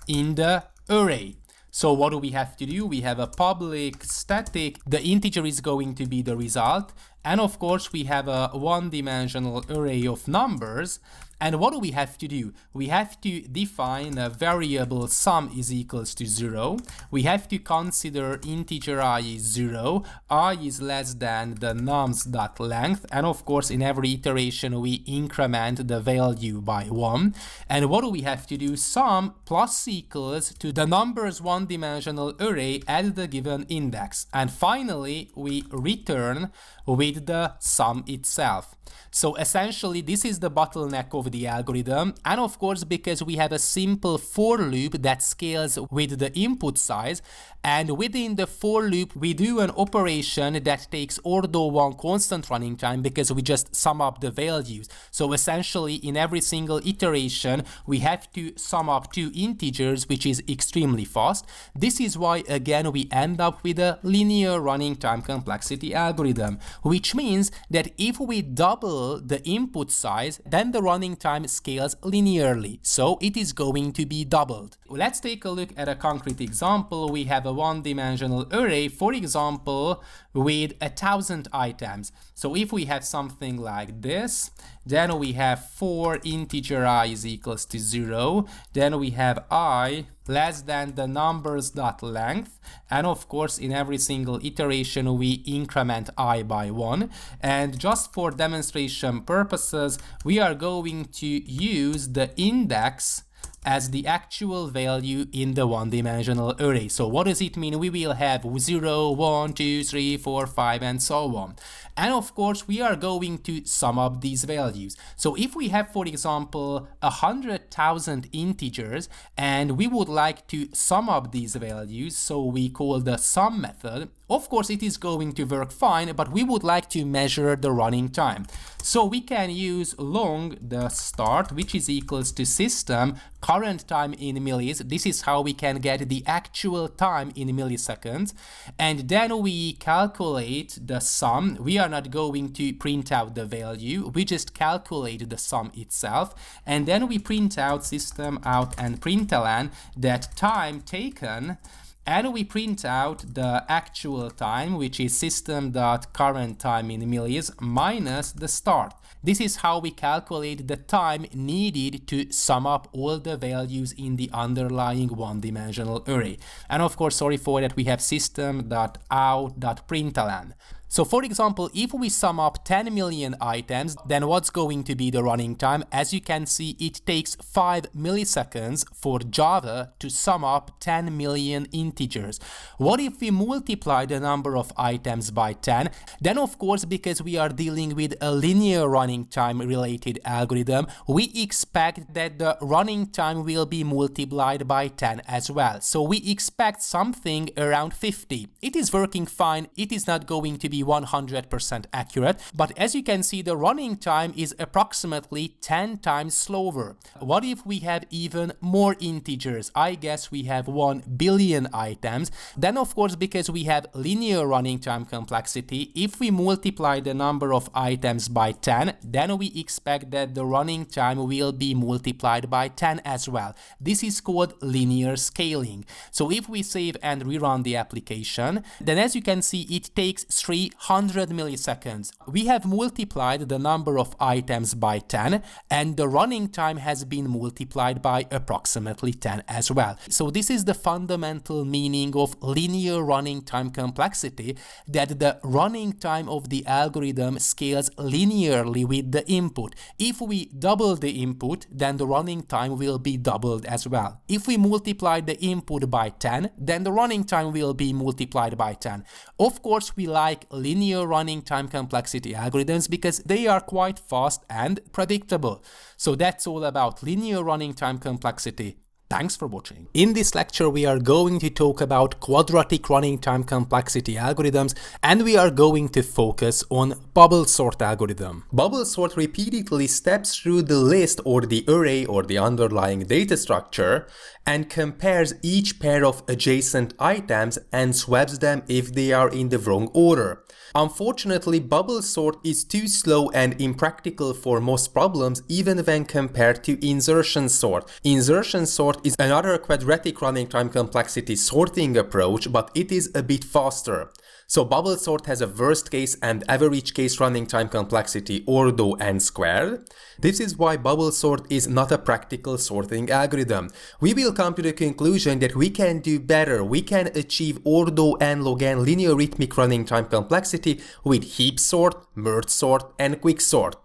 in the array. So what do we have to do? We have a public static, the integer is going to be the result, and of course we have a one-dimensional array of numbers. And what do we have to do? We have to define a variable sum is equals to 0. We have to consider integer I is 0, I is less than the nums.length, and of course in every iteration we increment the value by 1. And what do we have to do? Sum plus equals to the numbers one-dimensional array at the given index. And finally we return with the sum itself. So essentially this is the bottleneck of the algorithm, and of course because we have a simple for loop that scales with the input size, and within the for loop we do an operation that takes order 1 constant running time because we just sum up the values. So essentially in every single iteration we have to sum up 2 integers, which is extremely fast. This is why again we end up with a linear running time complexity algorithm, which means that if we double the input size, then the running time scales linearly, so it is going to be doubled. Let's take a look at a concrete example. We have a one-dimensional array, for example, with 1,000 items. So if we have something like this, then we have 4 integer I is equals to 0, then we have I less than the numbers.length, and of course in every single iteration we increment I by 1. And just for demonstration purposes, we are going to use the index as the actual value in the one-dimensional array. So what does it mean? We will have 0, 1, 2, 3, 4, 5, and so on. And of course we are going to sum up these values. So if we have, for example, 100,000 integers and we would like to sum up these values, so we call the sum method. Of course it is going to work fine, but we would like to measure the running time. So we can use long the start, which is equals to system current time in millis. This is how we can get the actual time in milliseconds. And then we calculate the sum. We are not going to print out the value, we just calculate the sum itself, and then we print out system out and println that time taken, and we print out the actual time, which is system.currentTime in millis minus the start. This is how we calculate the time needed to sum up all the values in the underlying one-dimensional array. And of course, sorry for that, we have system.out.println. So for example, if we sum up 10 million items, then what's going to be the running time? As you can see, it takes 5 milliseconds for Java to sum up 10 million integers. What if we multiply the number of items by 10? Then of course, because we are dealing with a linear running time related algorithm, we expect that the running time will be multiplied by 10 as well. So we expect something around 50. It is working fine. It is not going to be 100% accurate, but as you can see, the running time is approximately 10 times slower. What if we have even more integers? I guess we have 1 billion items. Then of course, because we have linear running time complexity, if we multiply the number of items by 10, then we expect that the running time will be multiplied by 10 as well. This is called linear scaling. So if we save and rerun the application, then as you can see, it takes 300 milliseconds. We have multiplied the number of items by 10, and the running time has been multiplied by approximately 10 as well. So this is the fundamental meaning of linear running time complexity, that the running time of the algorithm scales linearly with the input. If we double the input, then the running time will be doubled as well. If we multiply the input by 10, then the running time will be multiplied by 10. Of course, we like linear running time complexity algorithms because they are quite fast and predictable. So that's all about linear running time complexity. Thanks for watching. In this lecture, we are going to talk about quadratic running time complexity algorithms, and we are going to focus on bubble sort algorithm. Bubble sort repeatedly steps through the list or the array or the underlying data structure and compares each pair of adjacent items and swaps them if they are in the wrong order. Unfortunately, bubble sort is too slow and impractical for most problems, even when compared to insertion sort. Insertion sort is another quadratic running time complexity sorting approach, but it is a bit faster. So bubble sort has a worst case and average case running time complexity ortho and squared. This is why bubble sort is not a practical sorting algorithm. We will come to the conclusion that we can do better. We can achieve ortho and log n linear arithmetic running time complexity with heap sort, merge sort, and quick sort.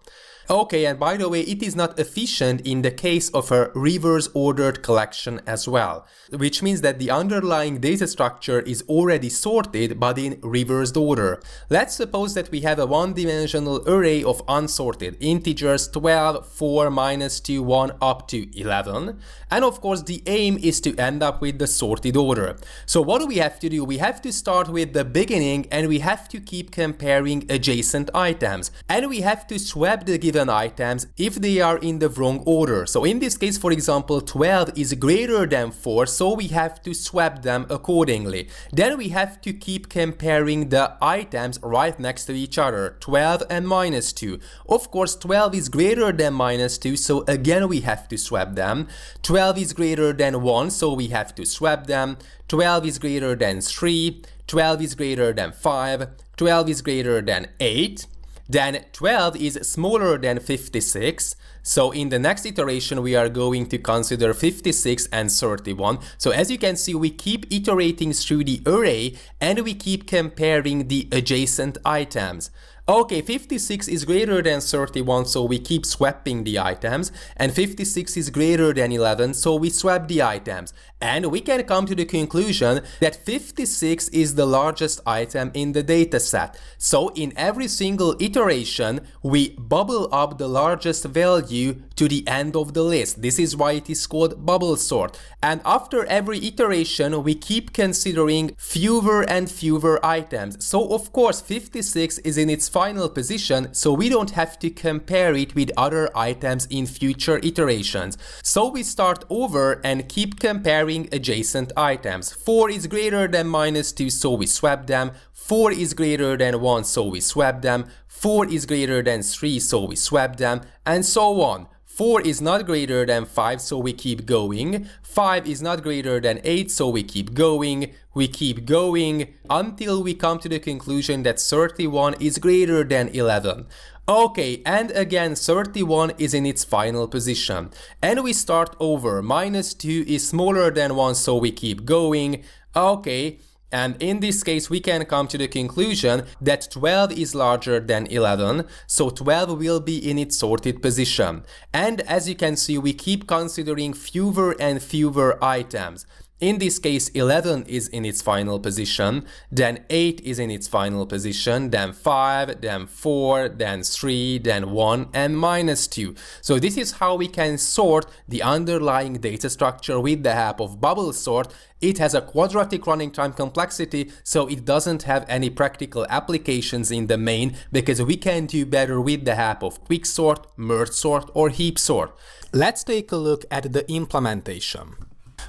Okay, and by the way, it is not efficient in the case of a reverse ordered collection as well, which means that the underlying data structure is already sorted but in reversed order. Let's suppose that we have a one-dimensional array of unsorted integers 12, 4, -2, 1 up to 11, and of course the aim is to end up with the sorted order. So what do we have to do? We have to start with the beginning and we have to keep comparing adjacent items, and we have to swap the given items if they are in the wrong order. So in this case, for example, 12 is greater than 4, so we have to swap them accordingly. Then we have to keep comparing the items right next to each other, 12 and -2. Of course, 12 is greater than -2, so again we have to swap them. 12 is greater than 1, so we have to swap them. 12 is greater than 3, 12 is greater than 5, 12 is greater than 8. Then 12 is smaller than 56, so in the next iteration we are going to consider 56 and 31. So as you can see, we keep iterating through the array and we keep comparing the adjacent items. Okay, 56 is greater than 31, so we keep swapping the items, and 56 is greater than 11, so we swap the items. And we can come to the conclusion that 56 is the largest item in the dataset. So in every single iteration, we bubble up the largest value to the end of the list. This is why it is called bubble sort. And after every iteration, we keep considering fewer and fewer items. So of course, 56 is in its final position, so we don't have to compare it with other items in future iterations. So we start over and keep comparing adjacent items. 4 is greater than -2, so we swap them. 4 is greater than 1, so we swap them. 4 is greater than 3, so we swap them, and so on. 4 is not greater than 5, so we keep going. 5 is not greater than 8, so we keep going. We keep going until we come to the conclusion that 31 is greater than 11. Okay, and again 31 is in its final position. And we start over. -2 is smaller than 1, so we keep going. Okay. And in this case, we can come to the conclusion that 12 is larger than 11, so 12 will be in its sorted position. And as you can see, we keep considering fewer and fewer items. In this case, 11 is in its final position, then 8 is in its final position, then 5, then 4, then 3, then 1, and minus 2. So this is how we can sort the underlying data structure with the help of bubble sort. It has a quadratic running time complexity, so it doesn't have any practical applications in the main, because we can do better with the help of quicksort, merge sort, or heap sort. Let's take a look at the implementation.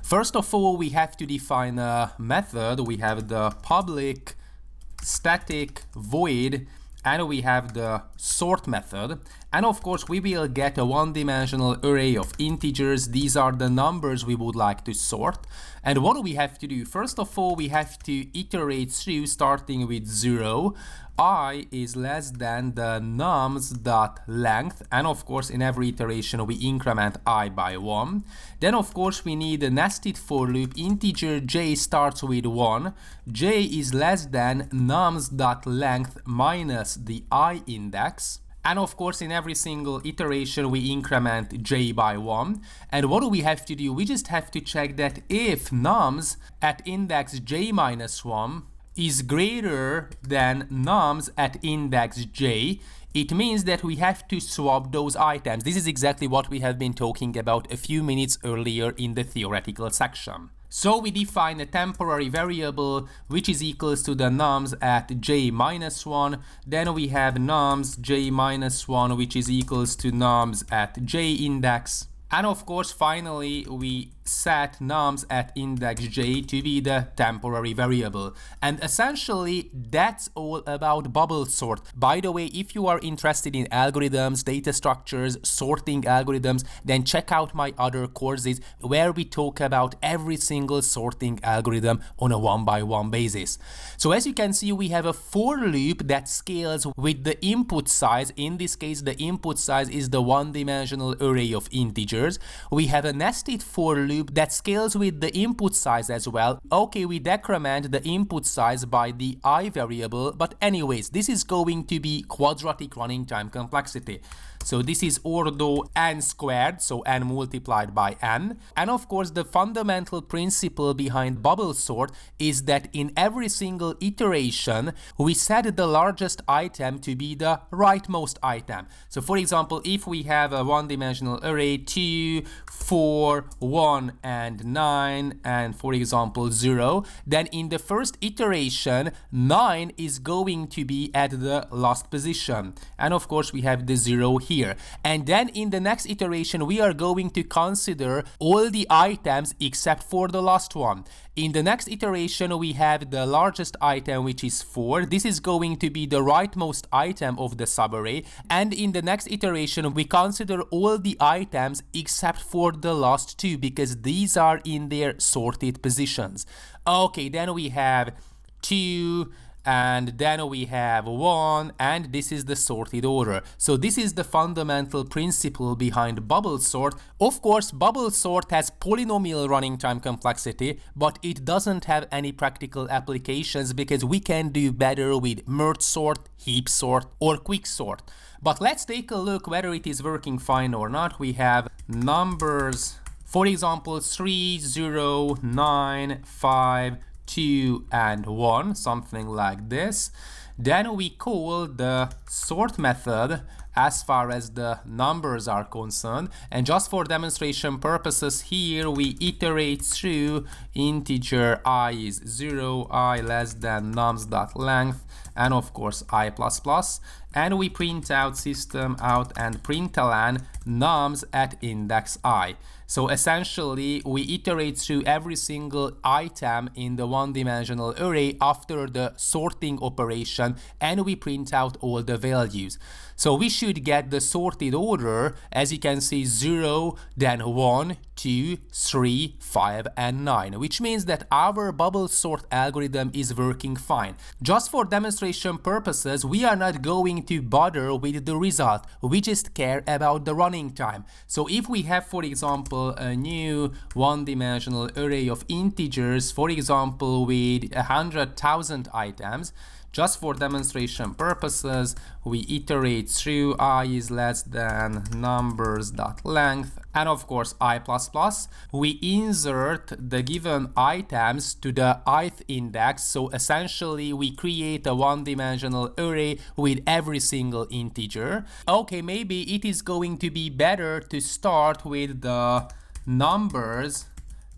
First of all, we have to define a method. We have the public static void, and we have the sort method. And of course, we will get a one-dimensional array of integers. These are the numbers we would like to sort. And what do we have to do? First of all, we have to iterate through starting with 0. I is less than the nums.length, and of course in every iteration we increment I by 1. Then of course we need a nested for loop. Integer j starts with 1. J is less than nums.length minus the I index. And of course, in every single iteration, we increment j by 1. And what do we have to do? We just have to check that if nums at index j minus 1 is greater than nums at index j, it means that we have to swap those items. This is exactly what we have been talking about a few minutes earlier in the theoretical section. So we define a temporary variable which is equals to the nums at j minus 1. Then we have nums j minus 1 which is equals to nums at j index. And of course, finally, we set nums at index j to be the temporary variable. And essentially, that's all about bubble sort. By the way, if you are interested in algorithms, data structures, sorting algorithms, then check out my other courses where we talk about every single sorting algorithm on a one-by-one basis. So as you can see, we have a for loop that scales with the input size. In this case, the input size is the one-dimensional array of integers. We have a nested for loop that scales with the input size as well. Okay, we decrement the input size by the I variable, but anyways, this is going to be quadratic running time complexity. So this is ordo n squared, so n multiplied by n. And of course, the fundamental principle behind bubble sort is that in every single iteration, we set the largest item to be the rightmost item. So for example, if we have a one-dimensional array 2, 4, 1, and 9, and for example 0, then in the first iteration, 9 is going to be at the last position. And of course, we have the 0 here. And then in the next iteration, we are going to consider all the items except for the last one. In the next iteration, we have the largest item, which is 4. This is going to be the rightmost item of the subarray. And in the next iteration, we consider all the items except for the last 2, because these are in their sorted positions. Okay, then we have 2, and then we have 1, and this is the sorted order. So this is the fundamental principle behind bubble sort. Of course, bubble sort has polynomial running time complexity, but it doesn't have any practical applications because we can do better with merge sort, heap sort, or quick sort. But let's take a look whether it is working fine or not. We have numbers, for example, 3, 0, 9, 5, 2, and 1, something like this. Then we call the sort method as far as the numbers are concerned, and just for demonstration purposes here we iterate through integer I is 0, I less than nums.length, and of course I++, and we print out system out and println nums at index I. So essentially, we iterate through every single item in the one-dimensional array after the sorting operation, and we print out all the values. So we should get the sorted order, as you can see, 0, then 1, 2, 3, 5, and 9, which means that our bubble sort algorithm is working fine. Just for demonstration purposes, we are not going to bother with the result. We just care about the running time. So if we have, for example, a new one-dimensional array of integers, for example, with 100,000 items, just for demonstration purposes, we iterate through I is less than numbers.length, and of course I++. We insert the given items to the ith index, so essentially we create a one-dimensional array with every single integer. Okay, maybe it is going to be better to start with the numbers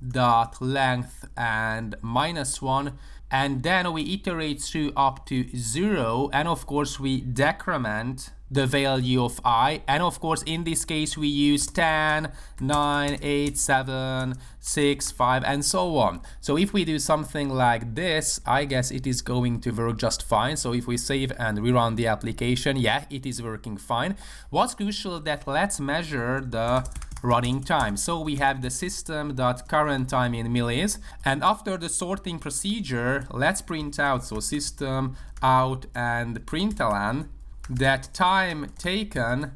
dot length and -1, and then we iterate through up to 0, and of course we decrement the value of I, and of course in this case we use 10, 9, 8, 7, 6, 5 and so on. So if we do something like this, I guess it is going to work just fine. So if we save and rerun the application, yeah, it is working fine. What's crucial that let's measure the running time. So we have the system.current time in millis, and after the sorting procedure, let's print out, so system out and println that time taken,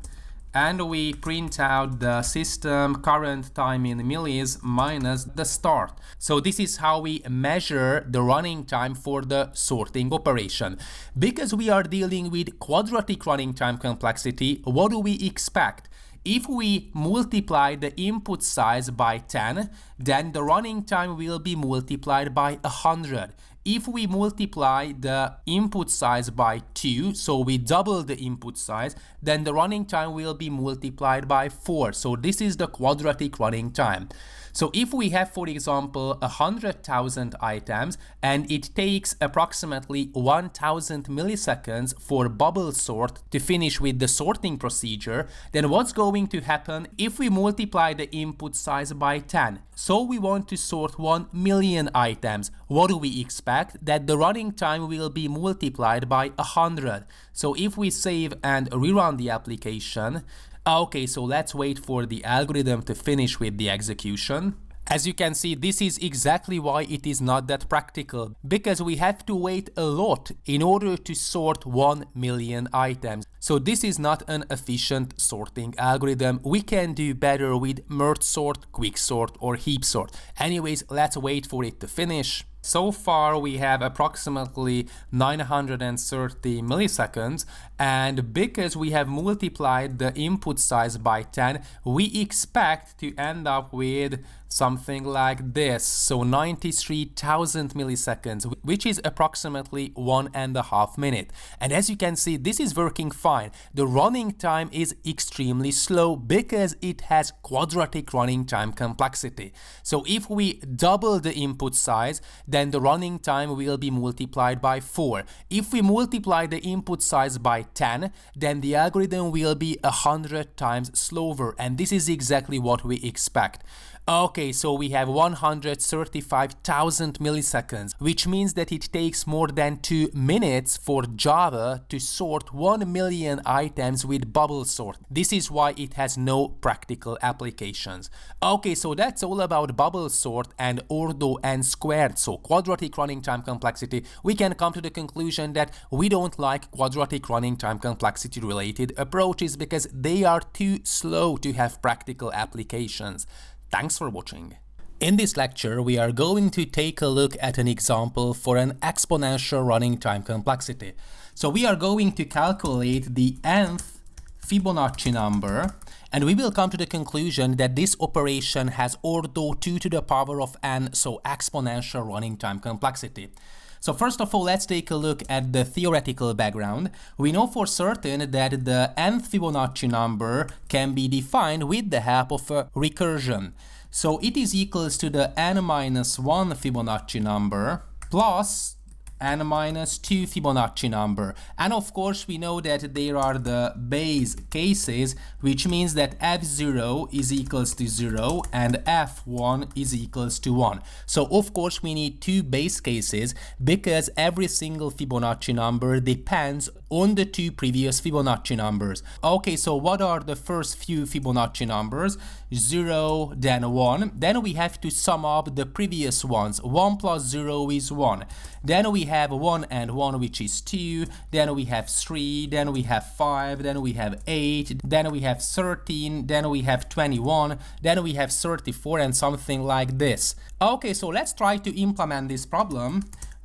and we print out the system current time in millis minus the start. So this is how we measure the running time for the sorting operation. Because we are dealing with quadratic running time complexity, what do we expect? If we multiply the input size by 10, then the running time will be multiplied by 100. If we multiply the input size by 2, so we double the input size, then the running time will be multiplied by 4. So this is the quadratic running time. So if we have, for example, 100,000 items and it takes approximately 1000 milliseconds for bubble sort to finish with the sorting procedure, then what's going to happen if we multiply the input size by 10? So we want to sort 1 million items. What do we expect? That the running time will be multiplied by 100. So if we save and rerun the application, okay, so let's wait for the algorithm to finish with the execution. As you can see, this is exactly why it is not that practical, because we have to wait a lot in order to sort 1 million items. So this is not an efficient sorting algorithm. We can do better with merge sort, quick sort or heap sort. Anyways, let's wait for it to finish. So far we have approximately 930 milliseconds, and because we have multiplied the input size by 10, we expect to end up with something like this, so 93,000 milliseconds, which is approximately 1.5 minutes. And as you can see, this is working fine. The running time is extremely slow because it has quadratic running time complexity. So if we double the input size, then the running time will be multiplied by 4. If we multiply the input size by 10, then the algorithm will be 100 times slower, and this is exactly what we expect. Okay, so we have 135,000 milliseconds, which means that it takes more than 2 minutes for Java to sort 1 million items with bubble sort. This is why it has no practical applications. Okay, so that's all about bubble sort and ordo n squared, so quadratic running time complexity. We can come to the conclusion that we don't like quadratic running time complexity related approaches because they are too slow to have practical applications. Thanks for watching. In this lecture, we are going to take a look at an example for an exponential running time complexity. So we are going to calculate the nth Fibonacci number, and we will come to the conclusion that this operation has ordo 2 to the power of n, so exponential running time complexity. So first of all, let's take a look at the theoretical background. We know for certain that the nth Fibonacci number can be defined with the help of a recursion. So it is equals to the n-1 Fibonacci number plus n-2 Fibonacci number. And of course we know that there are the base cases, which means that f0 is equals to 0 and f1 is equals to 1. So of course we need two base cases because every single Fibonacci number depends on the two previous Fibonacci numbers. Okay, so what are the first few Fibonacci numbers? 0, then 1. Then we have to sum up the previous ones. 1 plus 0 is 1. Then we have 1 and 1, which is 2. Then we have 3. Then we have 5. Then we have 8. Then we have 13. Then we have 21. Then we have 34 and something like this. Okay, so let's try to implement this problem.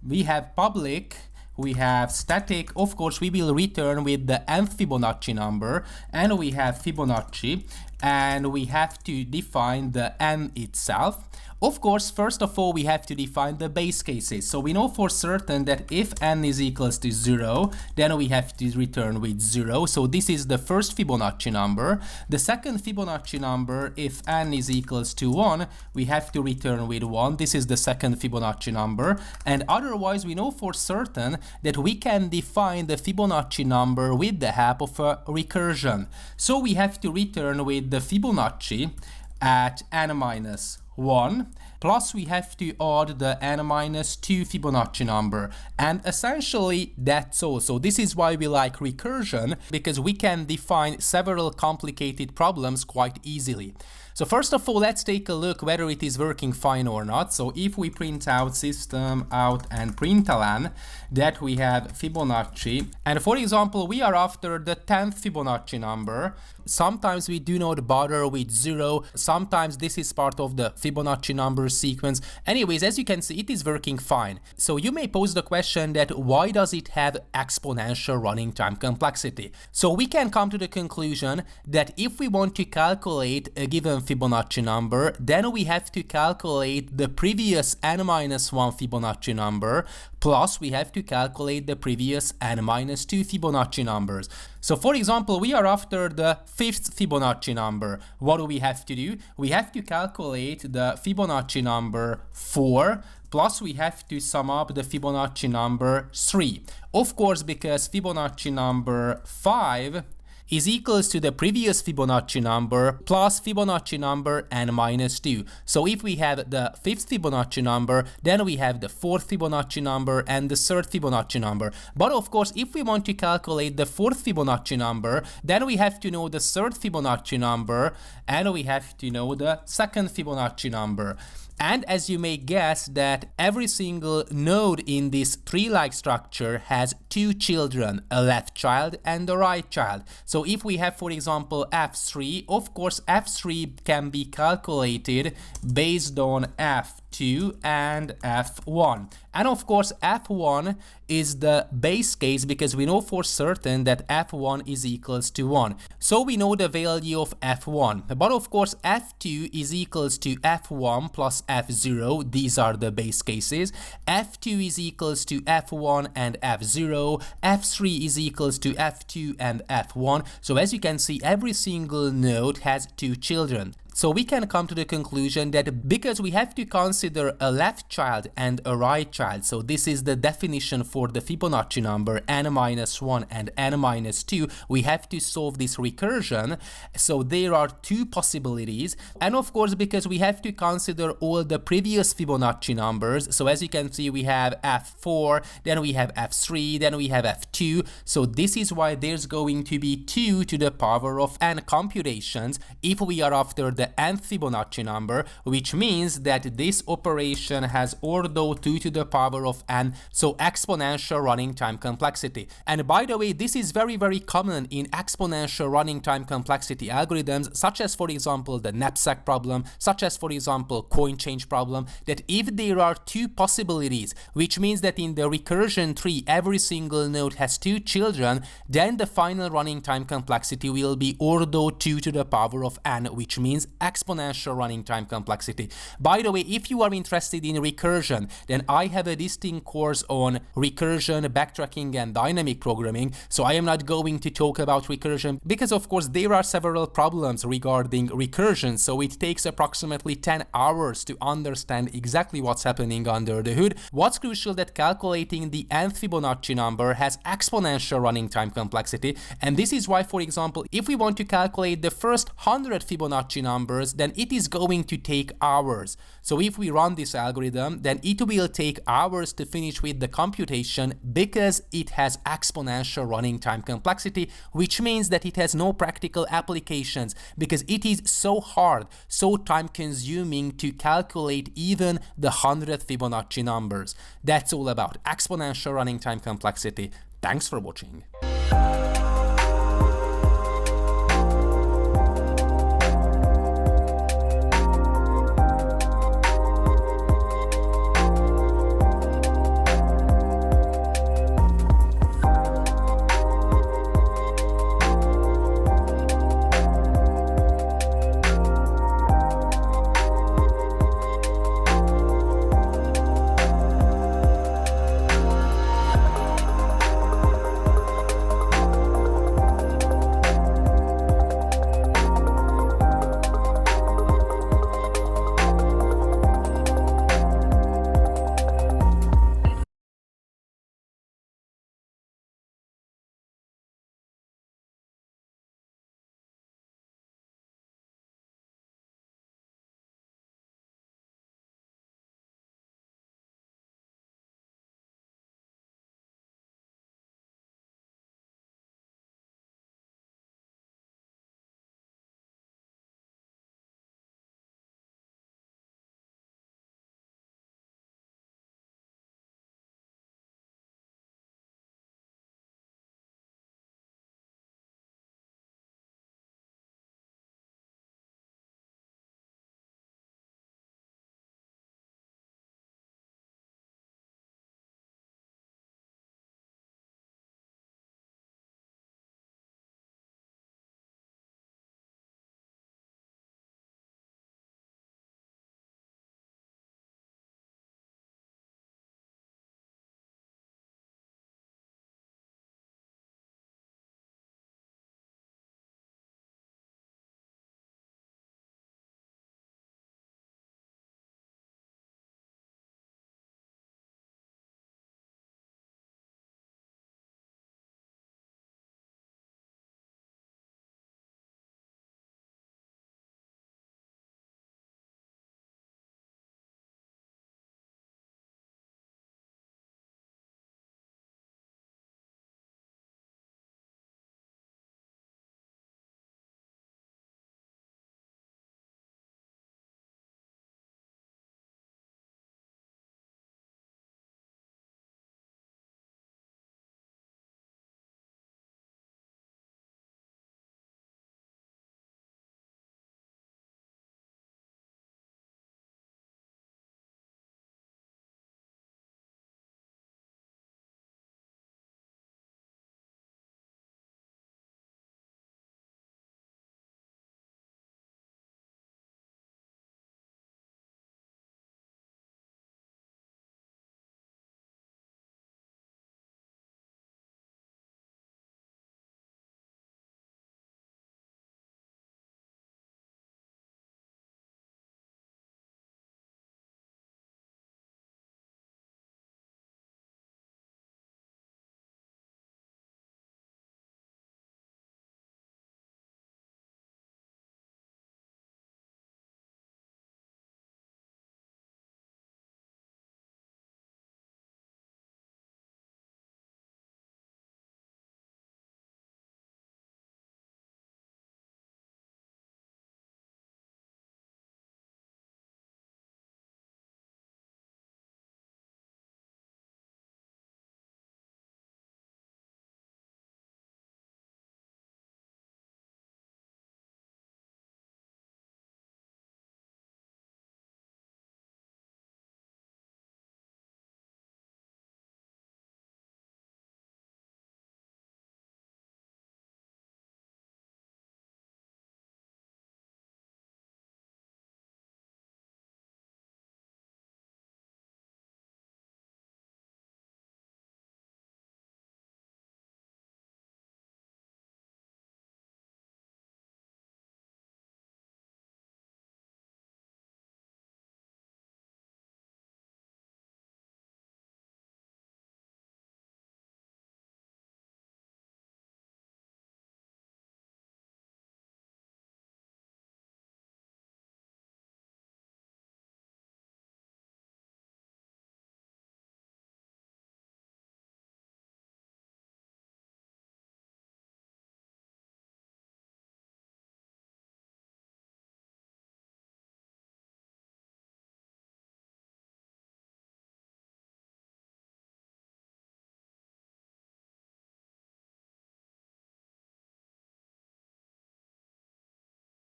We have public, we have static, of course we will return with the nth Fibonacci number, and we have Fibonacci, and we have to define the n itself. Of course, first of all, we have to define the base cases. So we know for certain that if n is equals to 0, then we have to return with 0. So this is the first Fibonacci number. The second Fibonacci number, if n is equals to 1, we have to return with 1. This is the second Fibonacci number. And otherwise, we know for certain that we can define the Fibonacci number with the help of a recursion. So we have to return with the Fibonacci at n minus 1, plus we have to add the n minus 2 Fibonacci number. And essentially that's all. So this is why we like recursion, because we can define several complicated problems quite easily. So first of all, let's take a look whether it is working fine or not. So if we print out system out and println that we have Fibonacci, and for example, we are after the 10th Fibonacci number. Sometimes we do not bother with 0. Sometimes this is part of the Fibonacci number sequence. Anyways, as you can see, it is working fine. So you may pose the question that why does it have exponential running time complexity? So we can come to the conclusion that if we want to calculate a given Fibonacci number, then we have to calculate the previous n-1 Fibonacci number, plus we have to calculate the previous n-2 Fibonacci numbers. So for example, we are after the 5th Fibonacci number. What do we have to do? We have to calculate the Fibonacci number 4, plus we have to sum up the Fibonacci number 3. Of course, because Fibonacci number 5 is equals to the previous Fibonacci number plus Fibonacci number n-2. So if we have the 5th Fibonacci number, then we have the 4th Fibonacci number and the 3rd Fibonacci number. But of course, if we want to calculate the 4th Fibonacci number, then we have to know the 3rd Fibonacci number and we have to know the 2nd Fibonacci number. And as you may guess that every single node in this tree-like structure has two children, a left child and a right child. So if we have, for example, F3, of course F3 can be calculated based on F2 and F1. And of course F1 is the base case because we know for certain that F1 is equals to 1. So we know the value of F1. But of course F2 is equals to F1 plus F0. These are the base cases. F2 is equals to F1 and F0. F3 is equals to F2 and F1. So as you can see, every single node has two children. So we can come to the conclusion that because we have to consider a left child and a right child, so this is the definition for the Fibonacci number n-1 and n-2, we have to solve this recursion. So there are two possibilities. And of course, because we have to consider all the previous Fibonacci numbers, so as you can see, we have F4, then we have F3, then we have F2. So this is why there's going to be 2 to the power of n computations if we are after the nth Fibonacci number, which means that this operation has ordo 2 to the power of n, so exponential running time complexity. And by the way, this is very, very common in exponential running time complexity algorithms, such as, for example, the knapsack problem, such as, for example, coin change problem, that if there are two possibilities, which means that in the recursion tree, every single node has two children, then the final running time complexity will be ordo 2 to the power of n, which means exponential running time complexity. By the way, if you are interested in recursion, then I have a distinct course on recursion, backtracking, and dynamic programming. So I am not going to talk about recursion because, of course, there are several problems regarding recursion. So it takes approximately 10 hours to understand exactly what's happening under the hood. What's crucial that calculating the nth Fibonacci number has exponential running time complexity. And this is why, for example, if we want to calculate the first 100 Fibonacci numbers, then it is going to take hours. So if we run this algorithm, then it will take hours to finish with the computation because it has exponential running time complexity, which means that it has no practical applications because it is so hard, so time consuming to calculate even the 100th Fibonacci numbers. That's all about exponential running time complexity. Thanks for watching.